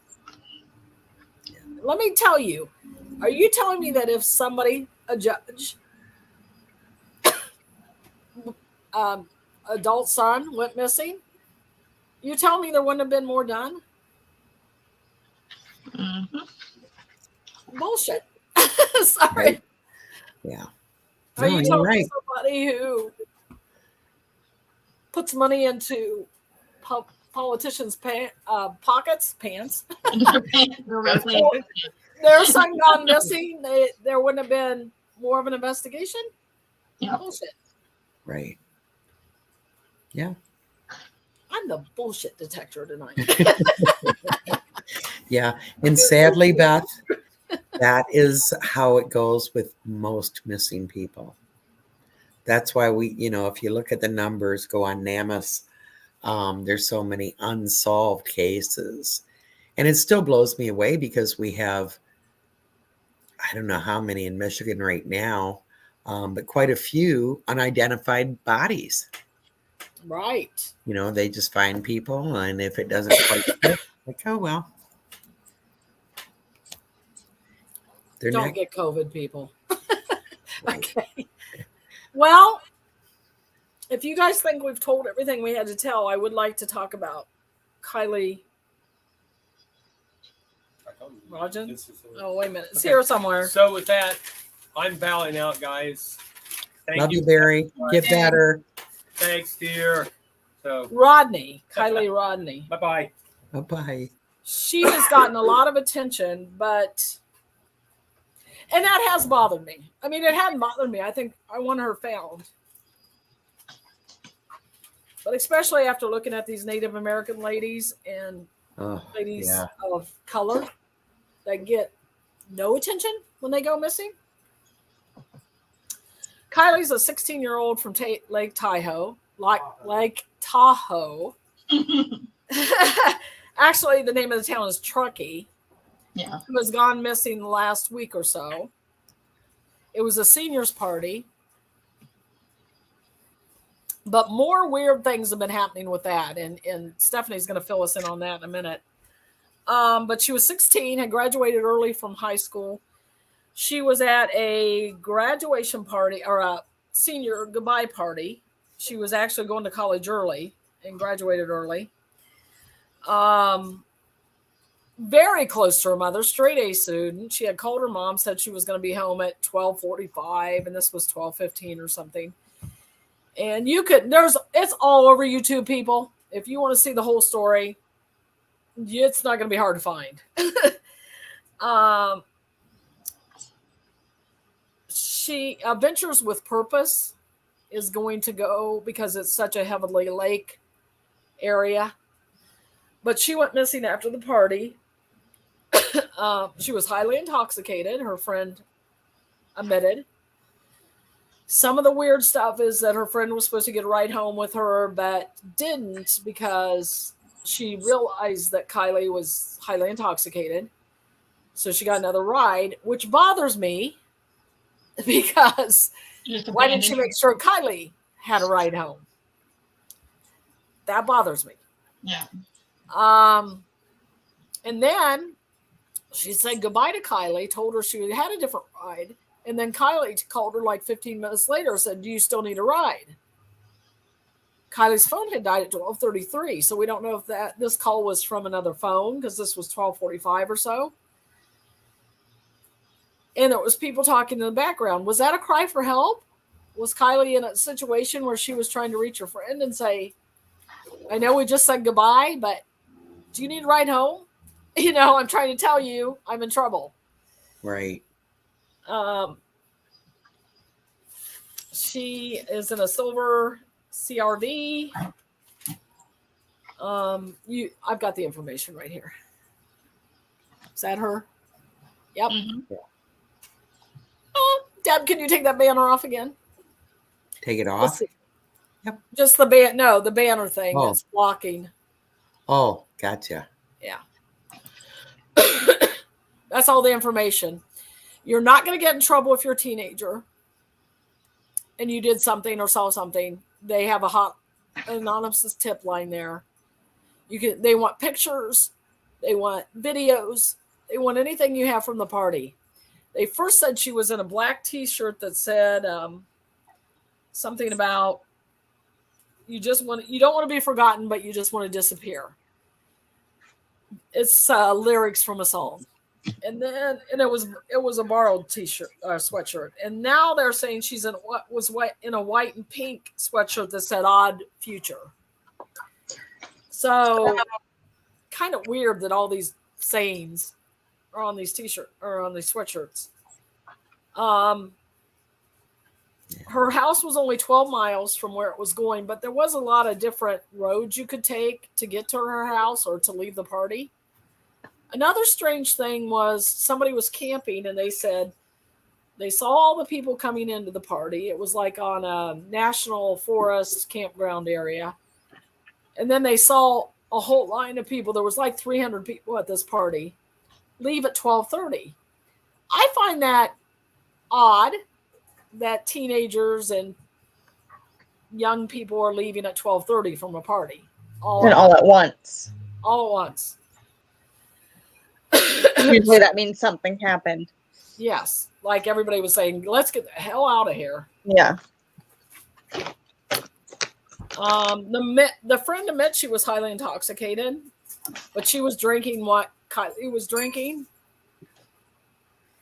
Let me tell you, are you telling me that if somebody, a judge, adult son went missing, you telling me there wouldn't have been more done? Mm-hmm. Bullshit. Sorry. Right. Yeah. Are you telling right. somebody who puts money into politicians' pockets, pants? Their son gone missing. There wouldn't have been more of an investigation. Yeah. Bullshit. Right. Yeah. I'm the bullshit detector tonight. Yeah. And sadly, Beth, that is how it goes with most missing people. That's why we, if you look at the numbers, go on NamUs, there's so many unsolved cases. And it still blows me away because we have, I don't know how many in Michigan right now, but quite a few unidentified bodies. Right. They just find people, and if it doesn't quite fit, like, oh, well. Don't get COVID, people. Right. Okay. Well, if you guys think we've told everything we had to tell, I would like to talk about Kylie Rajan. Oh, wait a minute. It's here somewhere. So with that, I'm bowing out, guys. Love you, Barry. Get better. Thanks, dear. So Kylie Rodney. Bye-bye. Bye-bye. She has gotten a lot of attention, and that has bothered me. I mean, it hadn't bothered me. I think I want her found. But especially after looking at these Native American ladies and ladies of color that get no attention when they go missing. Kylie's a 16-year-old from Lake Tahoe. Lake Tahoe. Actually, the name of the town is Truckee. Yeah. Who has gone missing the last week or so. It was a seniors party. But more weird things have been happening with that, and Stephanie's going to fill us in on that in a minute. But she was 16, had graduated early from high school. She was at a graduation party or a senior goodbye party. She was actually going to college early and graduated early. Very close to her mother, straight A student. She had called her mom, said she was going to be home at 12:45, and this was 12:15 or something. And it's all over YouTube, people. If you want to see the whole story, it's not going to be hard to find. She Ventures with Purpose is going to go because it's such a heavily lake area. But she went missing after the party. She was highly intoxicated, her friend admitted. Some of the weird stuff is that her friend was supposed to get a ride home with her, but didn't because she realized that Kylie was highly intoxicated. So she got another ride, which bothers me because why didn't she make sure Kylie had a ride home? That bothers me. Yeah. And then she said goodbye to Kylie, told her she had a different ride. And then Kylie called her like 15 minutes later and said, do you still need a ride? Kylie's phone had died at 12:33. So we don't know if this call was from another phone because this was 12:45 or so. And there was people talking in the background. Was that a cry for help? Was Kylie in a situation where she was trying to reach her friend and say, I know we just said goodbye, but do you need a ride home? I'm trying to tell you I'm in trouble. Right. She is in a silver CRV. I've got the information right here. Is that her? Yep. Mm-hmm. Yeah. Oh, Deb, can you take that banner off again? Take it off? Yep. Just the the banner thing that's blocking. Oh, gotcha. Yeah. That's all the information. You're not going to get in trouble if you're a teenager and you did something or saw something. They have a hot anonymous tip line there. They want pictures. They want videos. They want anything you have from the party. They first said she was in a black T-shirt that said something about you don't want to be forgotten, but you just want to disappear. It's lyrics from a song. And it was a borrowed T-shirt sweatshirt. And now they're saying she's in a white and pink sweatshirt that said "Odd Future." So kind of weird that all these sayings are on these T-shirts or on these sweatshirts. Her house was only 12 miles from where it was going, but there was a lot of different roads you could take to get to her house or to leave the party. Another strange thing was somebody was camping and they said they saw all the people coming into the party. It was like on a national forest campground area. And then they saw a whole line of people. There was like 300 people at this party leave at 12:30. I find that odd that teenagers and young people are leaving at 12:30 from a party. All at once. All at once. Usually that means something happened. Yes. Like everybody was saying, let's get the hell out of here. Yeah. The friend admits she was highly intoxicated, but she was drinking what Kylie was drinking.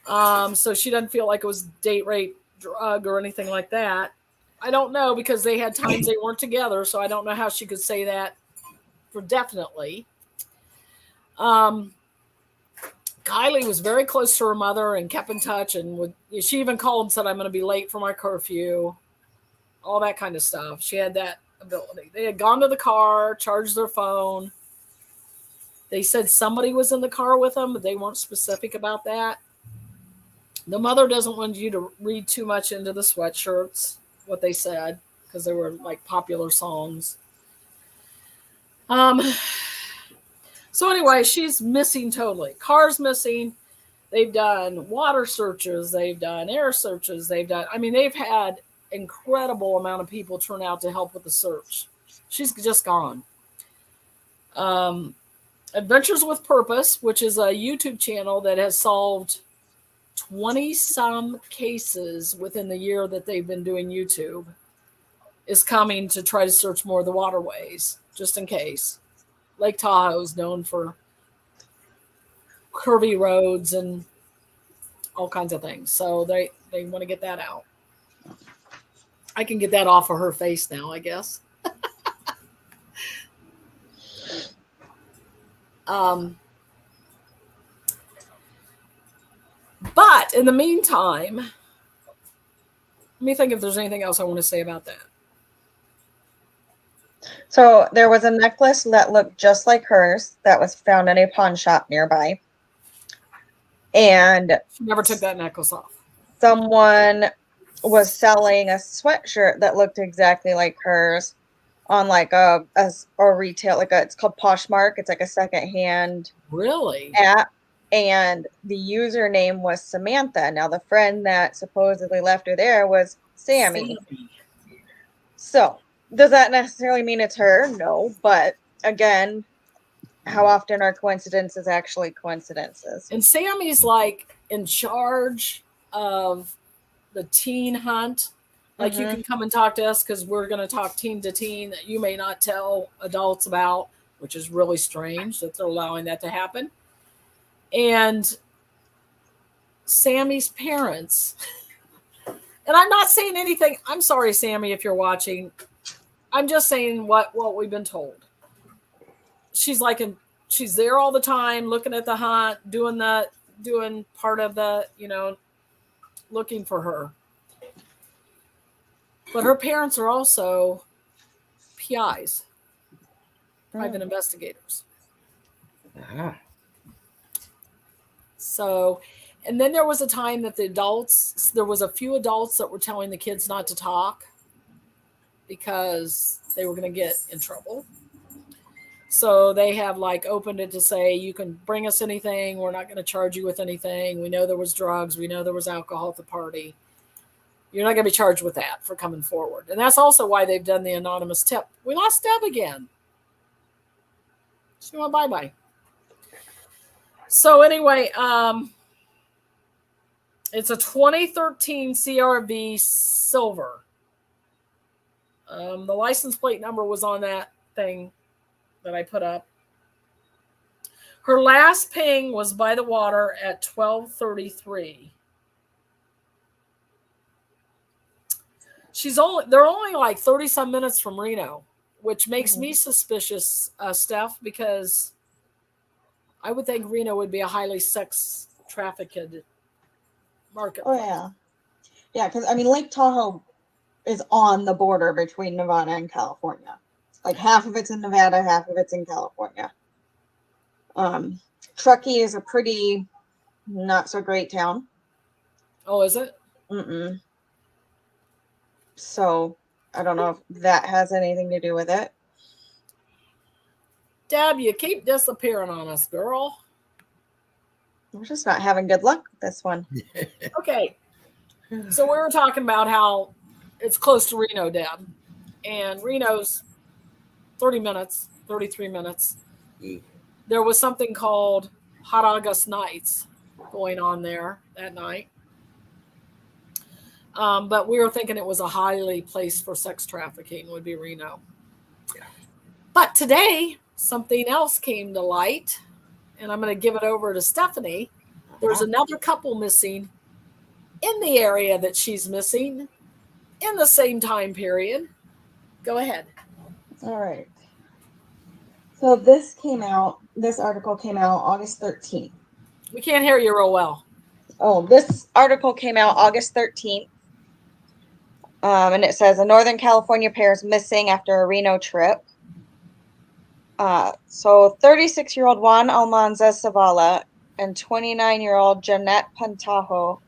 So she doesn't feel like it was date rape, drug, or anything like that. I don't know because they had times they weren't together, so I don't know how she could say that for definitely. Kylie was very close to her mother and kept in touch, and she even called and said, I'm going to be late for my curfew, all that kind of stuff. She had that ability. They had gone to the car, charged their phone. They said somebody was in the car with them, but they weren't specific about that. The mother doesn't want you to read too much into the sweatshirts, what they said, because they were like popular songs. So anyway, she's missing totally. Car's missing. They've done water searches. They've done air searches. They've had incredible amount of people turn out to help with the search. She's just gone. Adventures with Purpose, which is a YouTube channel that has solved 20 some cases within the year that they've been doing YouTube, is coming to try to search more of the waterways, just in case. Lake Tahoe is known for curvy roads and all kinds of things. So they want to get that out. I can get that off of her face now, I guess. But in the meantime, let me think if there's anything else I want to say about that. So there was a necklace that looked just like hers that was found in a pawn shop nearby. And she never took that necklace off. Someone was selling a sweatshirt that looked exactly like hers on like a retail, it's called Poshmark. It's like a secondhand app. And the username was Samantha. Now the friend that supposedly left her there was Sammy. So does that necessarily mean it's her? No. But again, how often are coincidences actually coincidences? And Sammy's like in charge of the teen hunt. Like you can come and talk to us because we're going to talk teen to teen that you may not tell adults about, which is really strange that they're allowing that to happen. And Sammy's parents, and I'm not saying anything. I'm sorry, Sammy, if you're watching. I'm just saying what we've been told. She's there all the time, looking at the hunt, doing part of the, looking for her. But her parents are also PIs, private investigators. Uh-huh. So, and then there was a time that there was a few adults that were telling the kids not to talk because they were going to get in trouble. So they have opened it to say, you can bring us anything. We're not going to charge you with anything. We know there was drugs. We know there was alcohol at the party. You're not going to be charged with that for coming forward. And that's also why they've done the anonymous tip. We lost Deb again. She went bye-bye. So anyway, it's a 2013 CRV silver. The license plate number was on that thing that I put up. Her last ping was by the water at 12:33. They're only 30 some minutes from Reno, which makes me suspicious, Steph, because I would think Reno would be a highly sex trafficked market. Oh yeah. Yeah, because Lake Tahoe is on the border between Nevada and California. Half of it's in Nevada, half of it's in California. Truckee is a pretty not so great town. Oh, is it? Mm-mm. So I don't know if that has anything to do with it. Deb, you keep disappearing on us, girl. We're just not having good luck with this one. Okay. So we were talking about how it's close to Reno, Deb. And Reno's 33 minutes. There was something called Hot August Nights going on there that night. But we were thinking it was a highly place for sex trafficking would be Reno. Yeah. But today, something else came to light, and I'm going to give it over to Stephanie. There's another couple missing in the area that she's missing in the same time period. Go ahead. All right. So this article came out August 13th. We can't hear you real well. Oh, this article came out August 13th. And it says a Northern California pair is missing after a Reno trip. So 36-year-old Juan Almanza Zavala and 29-year-old Jeanette Pantoja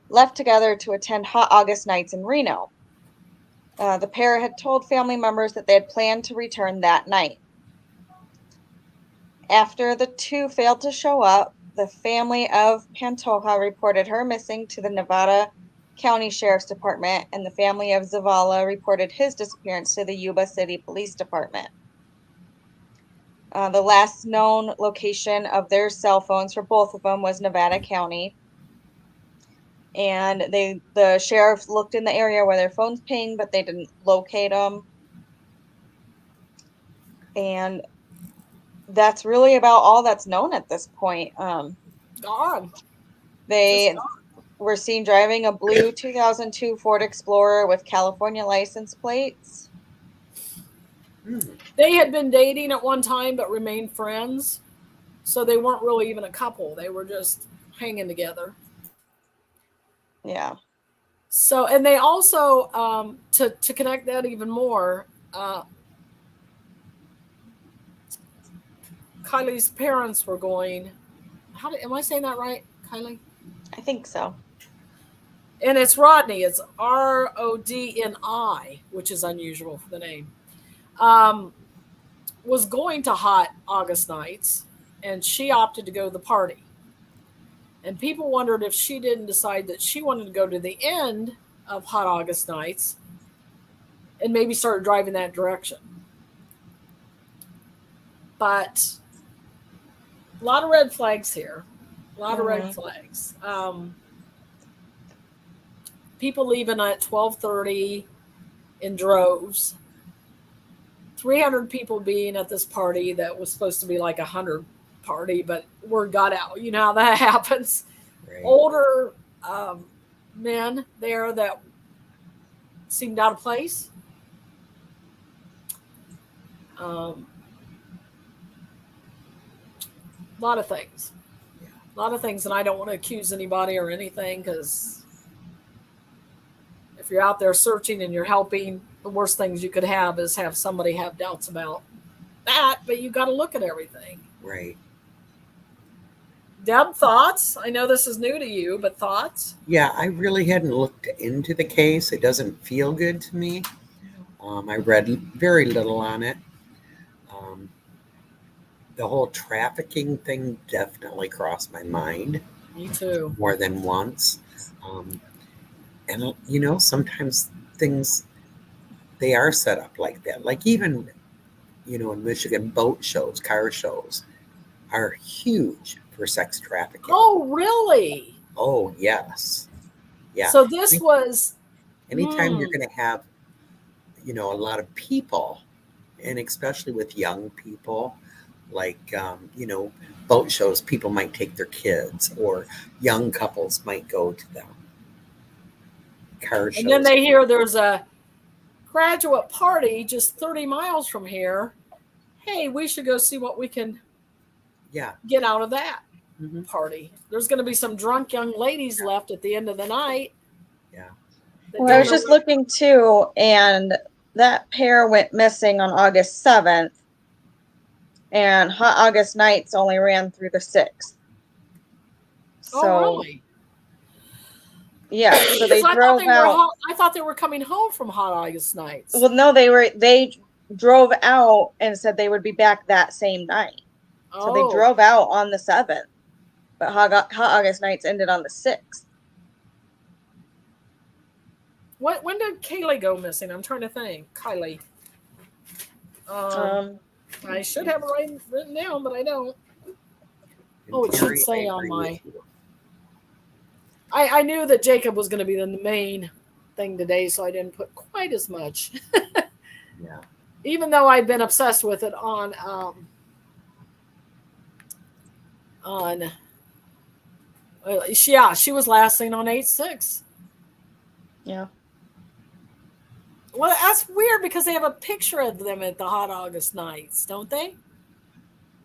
left together to attend Hot August Nights in Reno. The pair had told family members that they had planned to return that night. After the two failed to show up, the family of Pantoja reported her missing to the Nevada County Sheriff's Department, and the family of Zavala reported his disappearance to the Yuba City Police Department. The last known location of their cell phones for both of them was Nevada County. And the sheriff looked in the area where their phones pinged, but they didn't locate them. And that's really about all that's known at this point. Gone. They were seen driving a blue 2002 Ford Explorer with California license plates. They had been dating at one time but remained friends. So they weren't really even a couple. They were just hanging together. Yeah. So, and they also, to connect that even more, Kylie's parents were going, am I saying that right, Kylie? I think so. And it's Rodney. It's Rodni, which is unusual for the name. Was going to Hot August Nights, and she opted to go to the party. And people wondered if she didn't decide that she wanted to go to the end of Hot August Nights and maybe start driving that direction. But a lot of red flags here. A lot of red flags. People leaving at 12:30 in droves. 300 people being at this party that was supposed to be like 100 party, but word got out. You know how that happens. Right. Older men there that seemed out of place. A lot of things. Yeah. A lot of things, and I don't want to accuse anybody or anything, because if you're out there searching and you're helping, the worst things you could have is have somebody have doubts about that, but you got to look at everything. Right. Deb, thoughts? I know this is new to you, but thoughts? Yeah, I really hadn't looked into the case. It doesn't feel good to me. I read very little on it. The whole trafficking thing definitely crossed my mind. Me too. More than once. And, you know, sometimes things, they are set up like that. Like even, you know, in Michigan, boat shows, car shows are huge for sex trafficking. Oh, really? Oh, yes. Yeah. So this was... Anytime you're going to have, you know, a lot of people, and especially with young people, like, you know, boat shows, people might take their kids, or young couples might go to them. Car shows. And then they hear there's a graduate party just 30 miles from here. Hey, we should go see what we can get out of that party. There's going to be some drunk young ladies left at the end of the night. Yeah. Well, I was just looking too, and that pair went missing on August 7th, and Hot August Nights only ran through the 6th. So, oh, really? Yeah, so they drove out. I thought they were coming home from Hot August Nights. Well, no, they drove out and said they would be back that same night. Oh. So they drove out on the 7th, but Hot August Nights ended on the 6th. When did Kaylee go missing? I'm trying to think. Kylie. I should have it written down, but I don't. Oh, it should say on my... I knew that Jacob was going to be the main thing today, so I didn't put quite as much. Yeah. Even though I'd been obsessed with it on she was last seen on 8/6. Yeah. Well, that's weird because they have a picture of them at the Hot August Nights, don't they?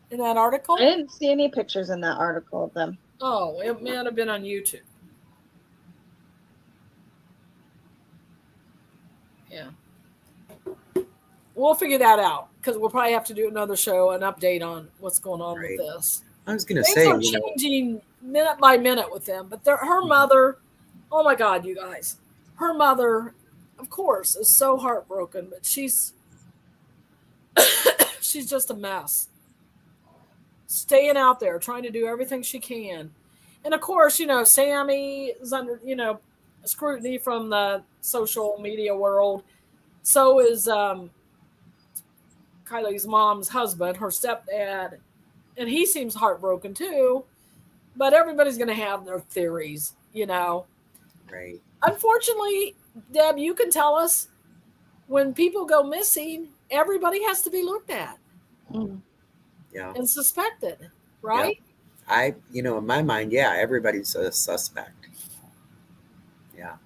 In that article? I didn't see any pictures in that article of them. Oh, it might have been on YouTube. Yeah. We'll figure that out because we'll probably have to do another show, an update on what's going on with this. I was going to say, things are changing minute by minute with them, but her mother, oh my God, you guys, her mother, of course, is so heartbroken, but she's just a mess. Staying out there, trying to do everything she can. And of course, you know, Sammy is under, you know, scrutiny from the social media world. So is Kylie's mom's husband, her stepdad, and he seems heartbroken too. But everybody's going to have their theories, you know. Right. Unfortunately, Deb, you can tell us when people go missing, everybody has to be looked at. Yeah. And suspected, right? Yeah. In my mind, everybody's a suspect. Yeah.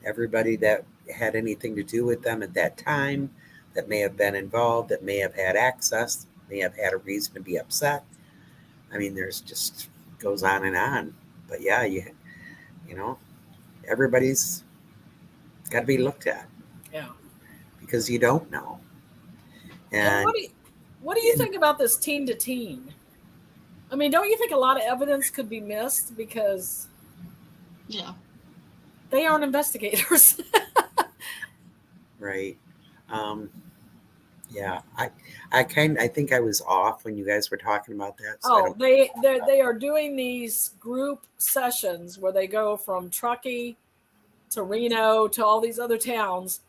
Everybody that had anything to do with them at that time, that may have been involved, that may have had access, may have had a reason to be upset. I mean, there's just goes on and on. But yeah, everybody's got to be looked at. Yeah. Because you don't know. And what do you think about this teen to teen? I mean, don't you think a lot of evidence could be missed because they aren't investigators? Right. Yeah. I think I was off when you guys were talking about that. So they are doing these group sessions where they go from Truckee to Reno to all these other towns,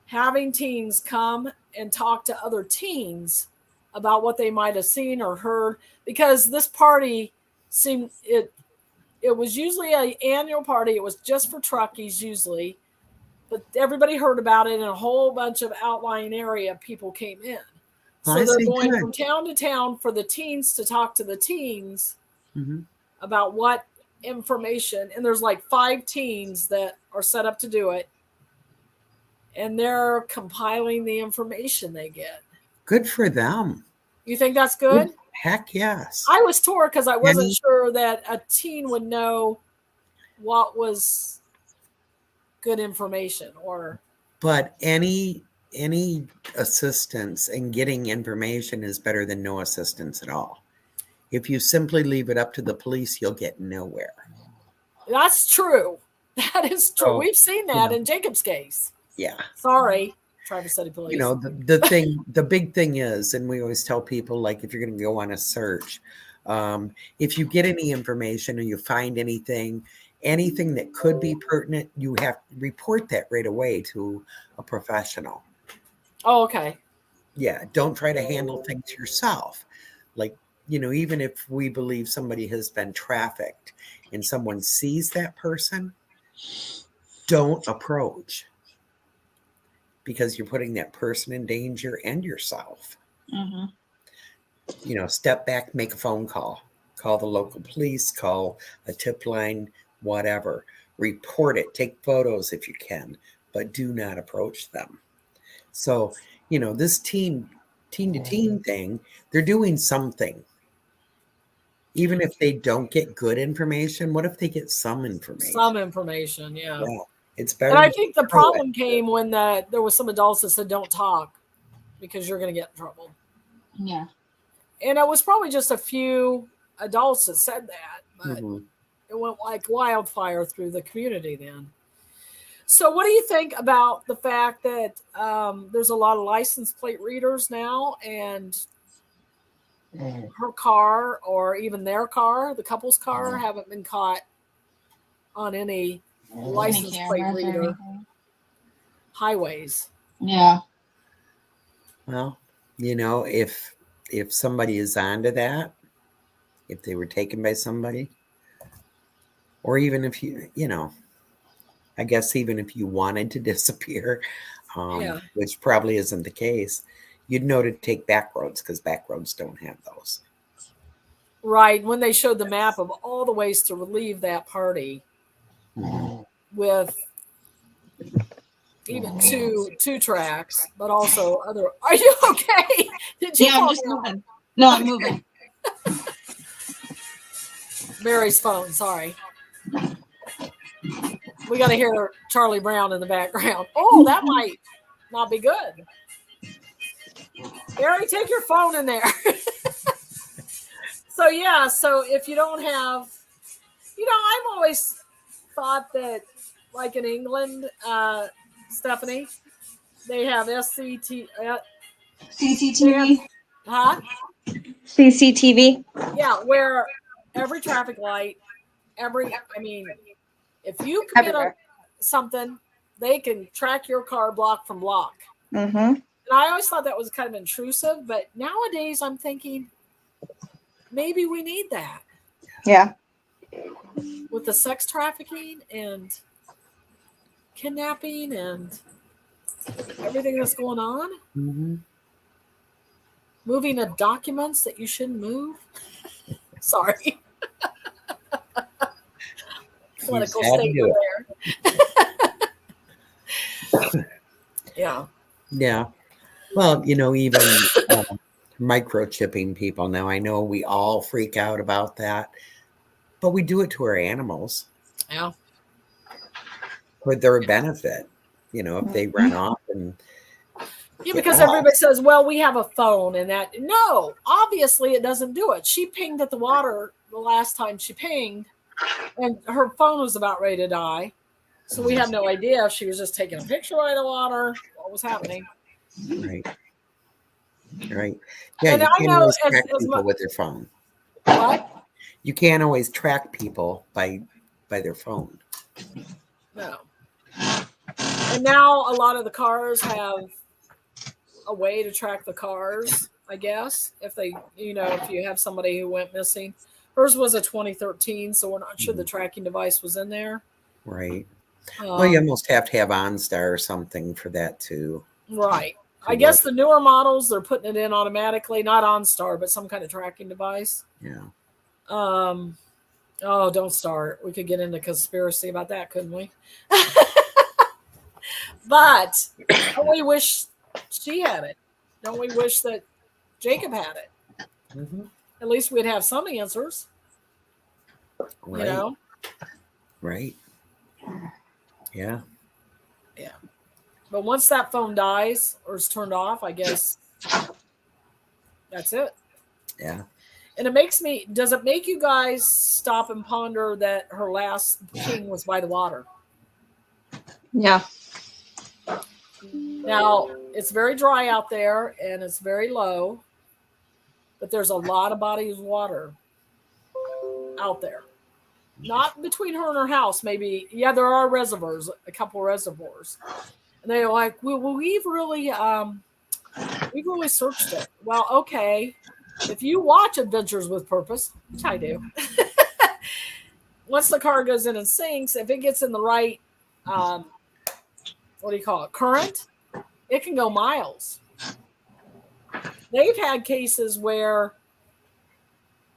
having teens come and talk to other teens about what they might have seen or heard, because this party seemed it was usually an annual party. It was just for Truckies usually, but everybody heard about it, and a whole bunch of outlying area people came in. So they're going from town to town for the teens to talk to the teens about what information, and there's like 5 teens that are set up to do it, and they're compiling the information they get. Good for them. You think that's good? Heck yes. I was torn because I wasn't sure that a teen would know what was good information But any assistance in getting information is better than no assistance at all. If you simply leave it up to the police, you'll get nowhere. That's true. That is true. We've seen that in Jacob's case. Yeah. Sorry, Traverse City Police. The big thing is, and we always tell people, like, if you're going to go on a search, if you get any information or you find anything that could be pertinent, you have to report that right away to a professional. Oh, okay. Yeah. Don't try to handle things yourself. Like, even if we believe somebody has been trafficked and someone sees that person, don't approach, because you're putting that person in danger and yourself. Step back, make a phone call the local police, call a tip line, whatever, report it, take photos if you can, but do not approach them. So, this teen to teen thing, they're doing something. Even if they don't get good information, what if they get some information? Some information, yeah. It's better. And I think the problem came when there was some adults that said, don't talk because you're going to get in trouble. Yeah. And it was probably just a few adults that said that, but it went like wildfire through the community then. So what do you think about the fact that there's a lot of license plate readers now, and her car or even their car, the couple's car, haven't been caught on any license plate reader highways? Yeah. Well, if somebody is onto that, if they were taken by somebody, or even if I guess even if you wanted to disappear, which probably isn't the case, you'd know to take back roads, because back roads don't have those. Right. When they showed the map of all the ways to leave that party with even two tracks, but also other. Are you okay? Did you? Yeah, I'm just moving. No, I'm moving. Mary's phone. Sorry. We got to hear Charlie Brown in the background. Oh, that might not be good. Mary, take your phone in there. So if you don't have, I've always thought that, like in England, Stephanie, they have CCTV. Huh? CCTV. Yeah, where every traffic light, If you commit something, they can track your car block from block. Mm-hmm. And I always thought that was kind of intrusive, but nowadays I'm thinking maybe we need that. Yeah. With the sex trafficking and kidnapping and everything that's going on. Mm-hmm. Moving of documents that you shouldn't move. Sorry. Political statement there. Yeah. Yeah. Well, even microchipping people. Now, I know we all freak out about that, but we do it to our animals. Yeah. For their benefit, if they run off and. Yeah, because everybody says, well, we have a phone and that. No, obviously it doesn't do it. She pinged at the water the last time she pinged, and her phone was about ready to die. So we have no idea if she was just taking a picture out of the water, what was happening. Right. Right. Yeah, and you I can't know always track people with their phone. What? You can't always track people by their phone. No. And now a lot of the cars have a way to track the cars, I guess, if they, if you have somebody who went missing. Hers was a 2013, so we're not sure the tracking device was in there. Right. Well, you almost have to have OnStar or something for that too. Right. I guess the newer models, they're putting it in automatically, not OnStar, but some kind of tracking device. Yeah. Oh, don't start. We could get into conspiracy about that, couldn't we? But don't we wish she had it? Don't we wish that Jacob had it? Mm-hmm. At least we'd have some answers. Right. Right. Yeah. Yeah. But once that phone dies or is turned off, I guess that's it. Yeah. And does it make you guys stop and ponder that her last king was by the water? Yeah. Now, it's very dry out there and it's very low, but there's a lot of bodies of water out there. Not between her and her house, maybe. Yeah, there are reservoirs, a couple reservoirs. And they're like, well, we've really searched it. Well, okay. If you watch Adventures with Purpose, which I do, once the car goes in and sinks, if it gets in the right, current, it can go miles. They've had cases where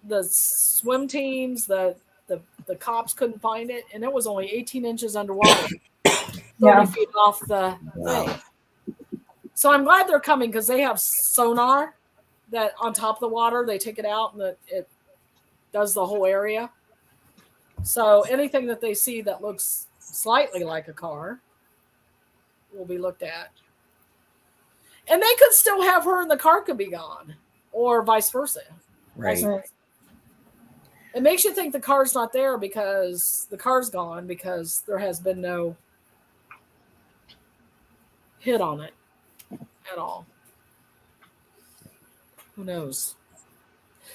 the swim teams, the cops couldn't find it, and it was only 18 inches underwater, 30 feet off the thing. So I'm glad they're coming because they have sonar that on top of the water, they take it out and it does the whole area. So anything that they see that looks slightly like a car will be looked at. And they could still have her and the car could be gone, or vice versa. Right. It makes you think the car's not there because the car's gone because there has been no hit on it at all. Who knows?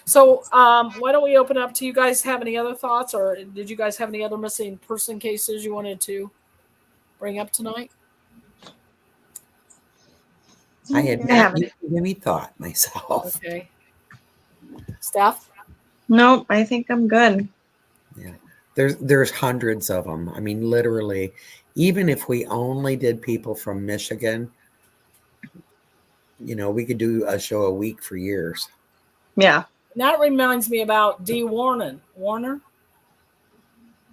So why don't we open up to you guys have any other thoughts, or did you guys have any other missing person cases you wanted to bring up tonight? I had not any thought myself. Okay. Steph? Nope, I think I'm good. Yeah. There's hundreds of them. I mean, literally, even if we only did people from Michigan, we could do a show a week for years. Yeah. That reminds me about Dee Warner,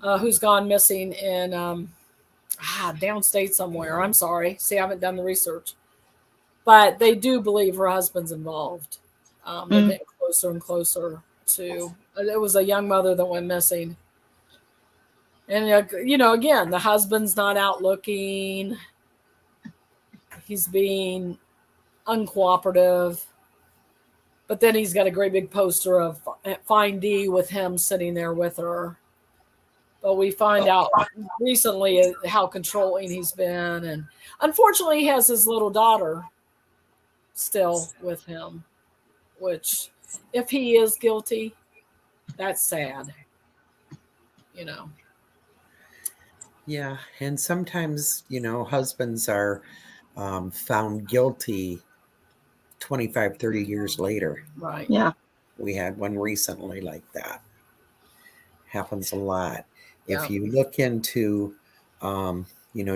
who's gone missing in downstate somewhere. I'm sorry. See, I haven't done the research. But they do believe her husband's involved. They're getting closer and closer to. It was a young mother that went missing. And, again, the husband's not out looking. He's being uncooperative. But then he's got a great big poster of Find Dee with him sitting there with her. But we find out recently how controlling he's been. And unfortunately, he has his little daughter still with him, which if he is guilty, that's sad. Yeah. And sometimes, husbands are found guilty 25, 30 years later. Right. Yeah. We had one recently like that. Happens a lot. Yeah. If you look into,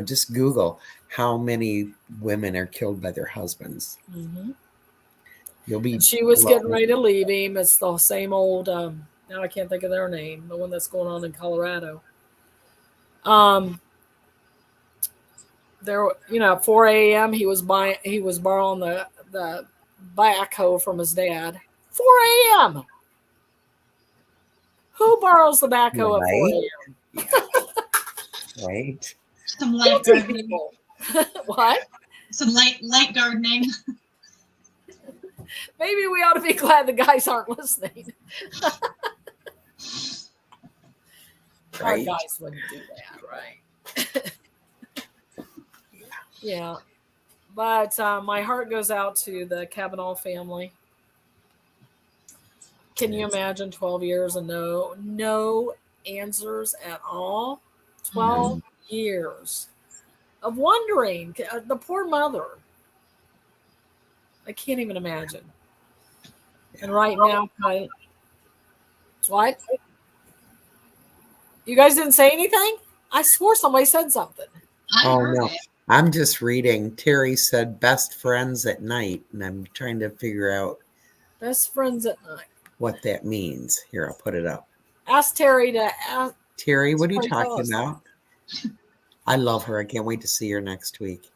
just Google how many women are killed by their husbands. Mm-hmm. You'll be. And she was getting ready to leave him. It's the same old. Now I can't think of their name. The one that's going on in Colorado. There, at 4 a.m. he was borrowing the backhoe from his dad. 4 a.m. Who borrows the backhoe at 4 a.m.? Yeah. Right. Some light gardening. People. What? Some light gardening. Maybe we ought to be glad the guys aren't listening. Our guys wouldn't do that, right? Yeah. But my heart goes out to the Cabinaw family. Can you imagine 12 years and no answers at all? 12 years of wondering. The poor mother. I can't even imagine. And right now, what? You guys didn't say anything? I swore somebody said something. No. I'm just reading. Terry said best friends at night, and I'm trying to figure out best friends at night. What that means. Here, I'll put it up. Ask Terry to ask. Terry, what are you talking about? I love her. I can't wait to see her next week.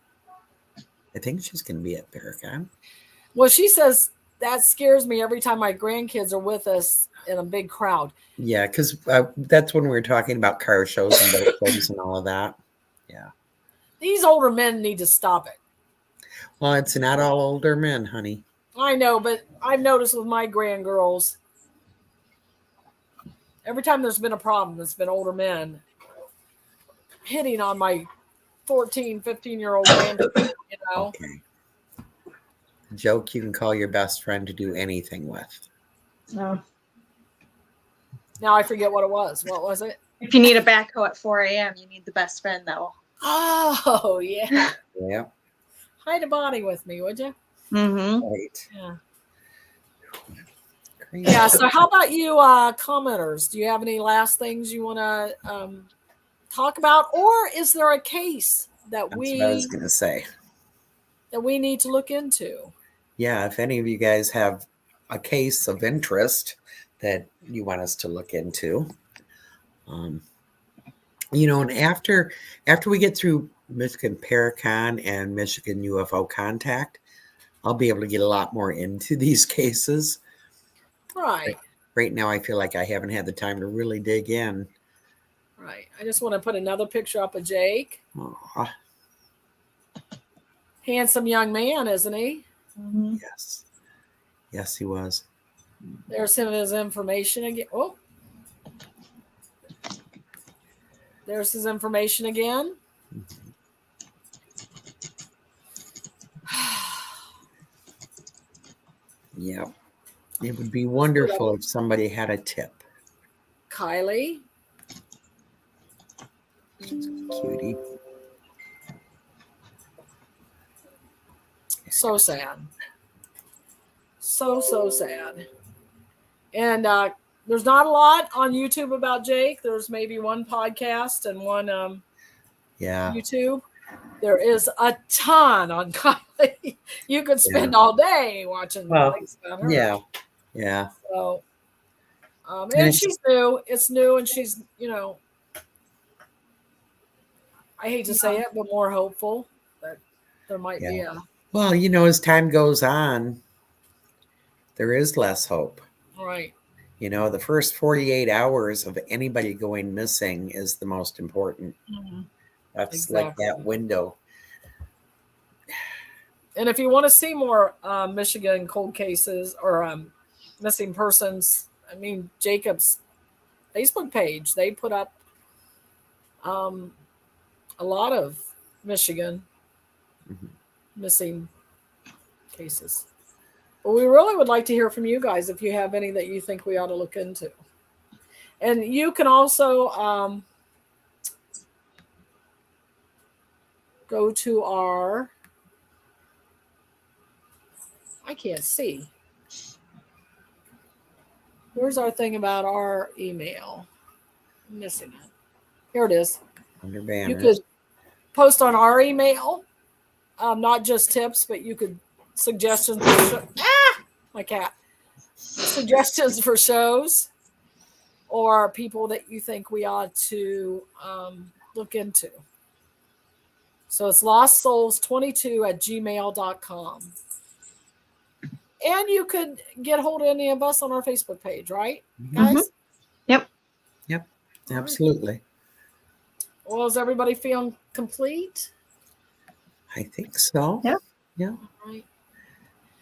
I think she's going to be at Paracon. Well, she says that scares me every time my grandkids are with us in a big crowd. Yeah, because that's when we were talking about car shows and boat clubs and all of that. Yeah. These older men need to stop it. Well, it's not all older men, honey. I know, but I've noticed with my grandgirls, every time there's been a problem, it's been older men hitting on my 14, 15-year-old grandkids, Okay. Joke you can call your best friend to do anything with. No. Now I forget what it was. What was it? If you need a backhoe at 4 a.m., you need the best friend, though. Oh, yeah. Yeah. Hide a body with me, would you? Mm-hmm. Right. Yeah. Crazy. Yeah. So how about you commenters? Do you have any last things you want to talk about? Or is there a case that That's what I was going to say. That we need to look into? Yeah. If any of you guys have a case of interest that you want us to look into, and after we get through Michigan Paracon and Michigan UFO Contact, I'll be able to get a lot more into these cases. Right. Right now, I feel like I haven't had the time to really dig in. Right. I just want to put another picture up of Jake. Aww. Handsome young man, isn't he? Mm-hmm. Yes. Yes, he was. There's his information again. Oh. There's his information again. Yeah. It would be wonderful if somebody had a tip. Kylie. Cutie. So sad. So sad. And there's not a lot on YouTube about Jake. There's maybe one podcast and one YouTube. There is a ton on Kylie. You could spend all day watching things about her. Yeah. Yeah. So, and she's new. It's new, and she's, I hate to say it, but more hopeful that there might be a. Well, as time goes on, there is less hope. Right. The first 48 hours of anybody going missing is the most important. Mm-hmm. That's exactly. like that window. And if you want to see more Michigan cold cases or missing persons, Jacob's Facebook page, they put up a lot of Michigan missing cases. But we really would like to hear from you guys if you have any that you think we ought to look into. And you can also go to our, I can't see. Where's our thing about our email? I'm missing it. Here it is. Under banners. You could post on our email, not just tips, but you could suggestions. My cat. Suggestions for shows or people that you think we ought to look into. So it's lostsouls22@gmail.com. And you could get hold of any of us on our Facebook page, right, guys? Mm-hmm. Yep. Yep. Absolutely. Well, is everybody feeling complete? I think so. Yeah. Yeah. All right.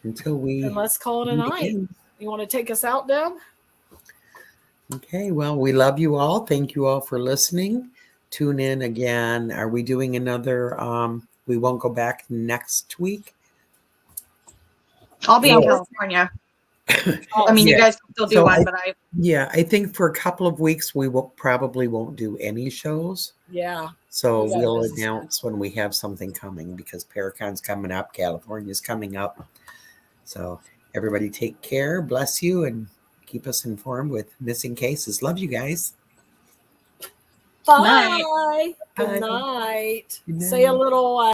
Until we. Then let's call it a night. Again. You want to take us out, Deb? Okay. Well, we love you all. Thank you all for listening. Tune in again. Are we doing another? We won't go back next week. I'll be in California. I mean, you guys can still do one, but I. Yeah, I think for a couple of weeks we probably won't do any shows. Yeah. So we'll announce when we have something coming because Paracon's coming up, California's coming up. So everybody take care, bless you, and keep us informed with missing cases. Love you guys. Bye. Good night. Say a little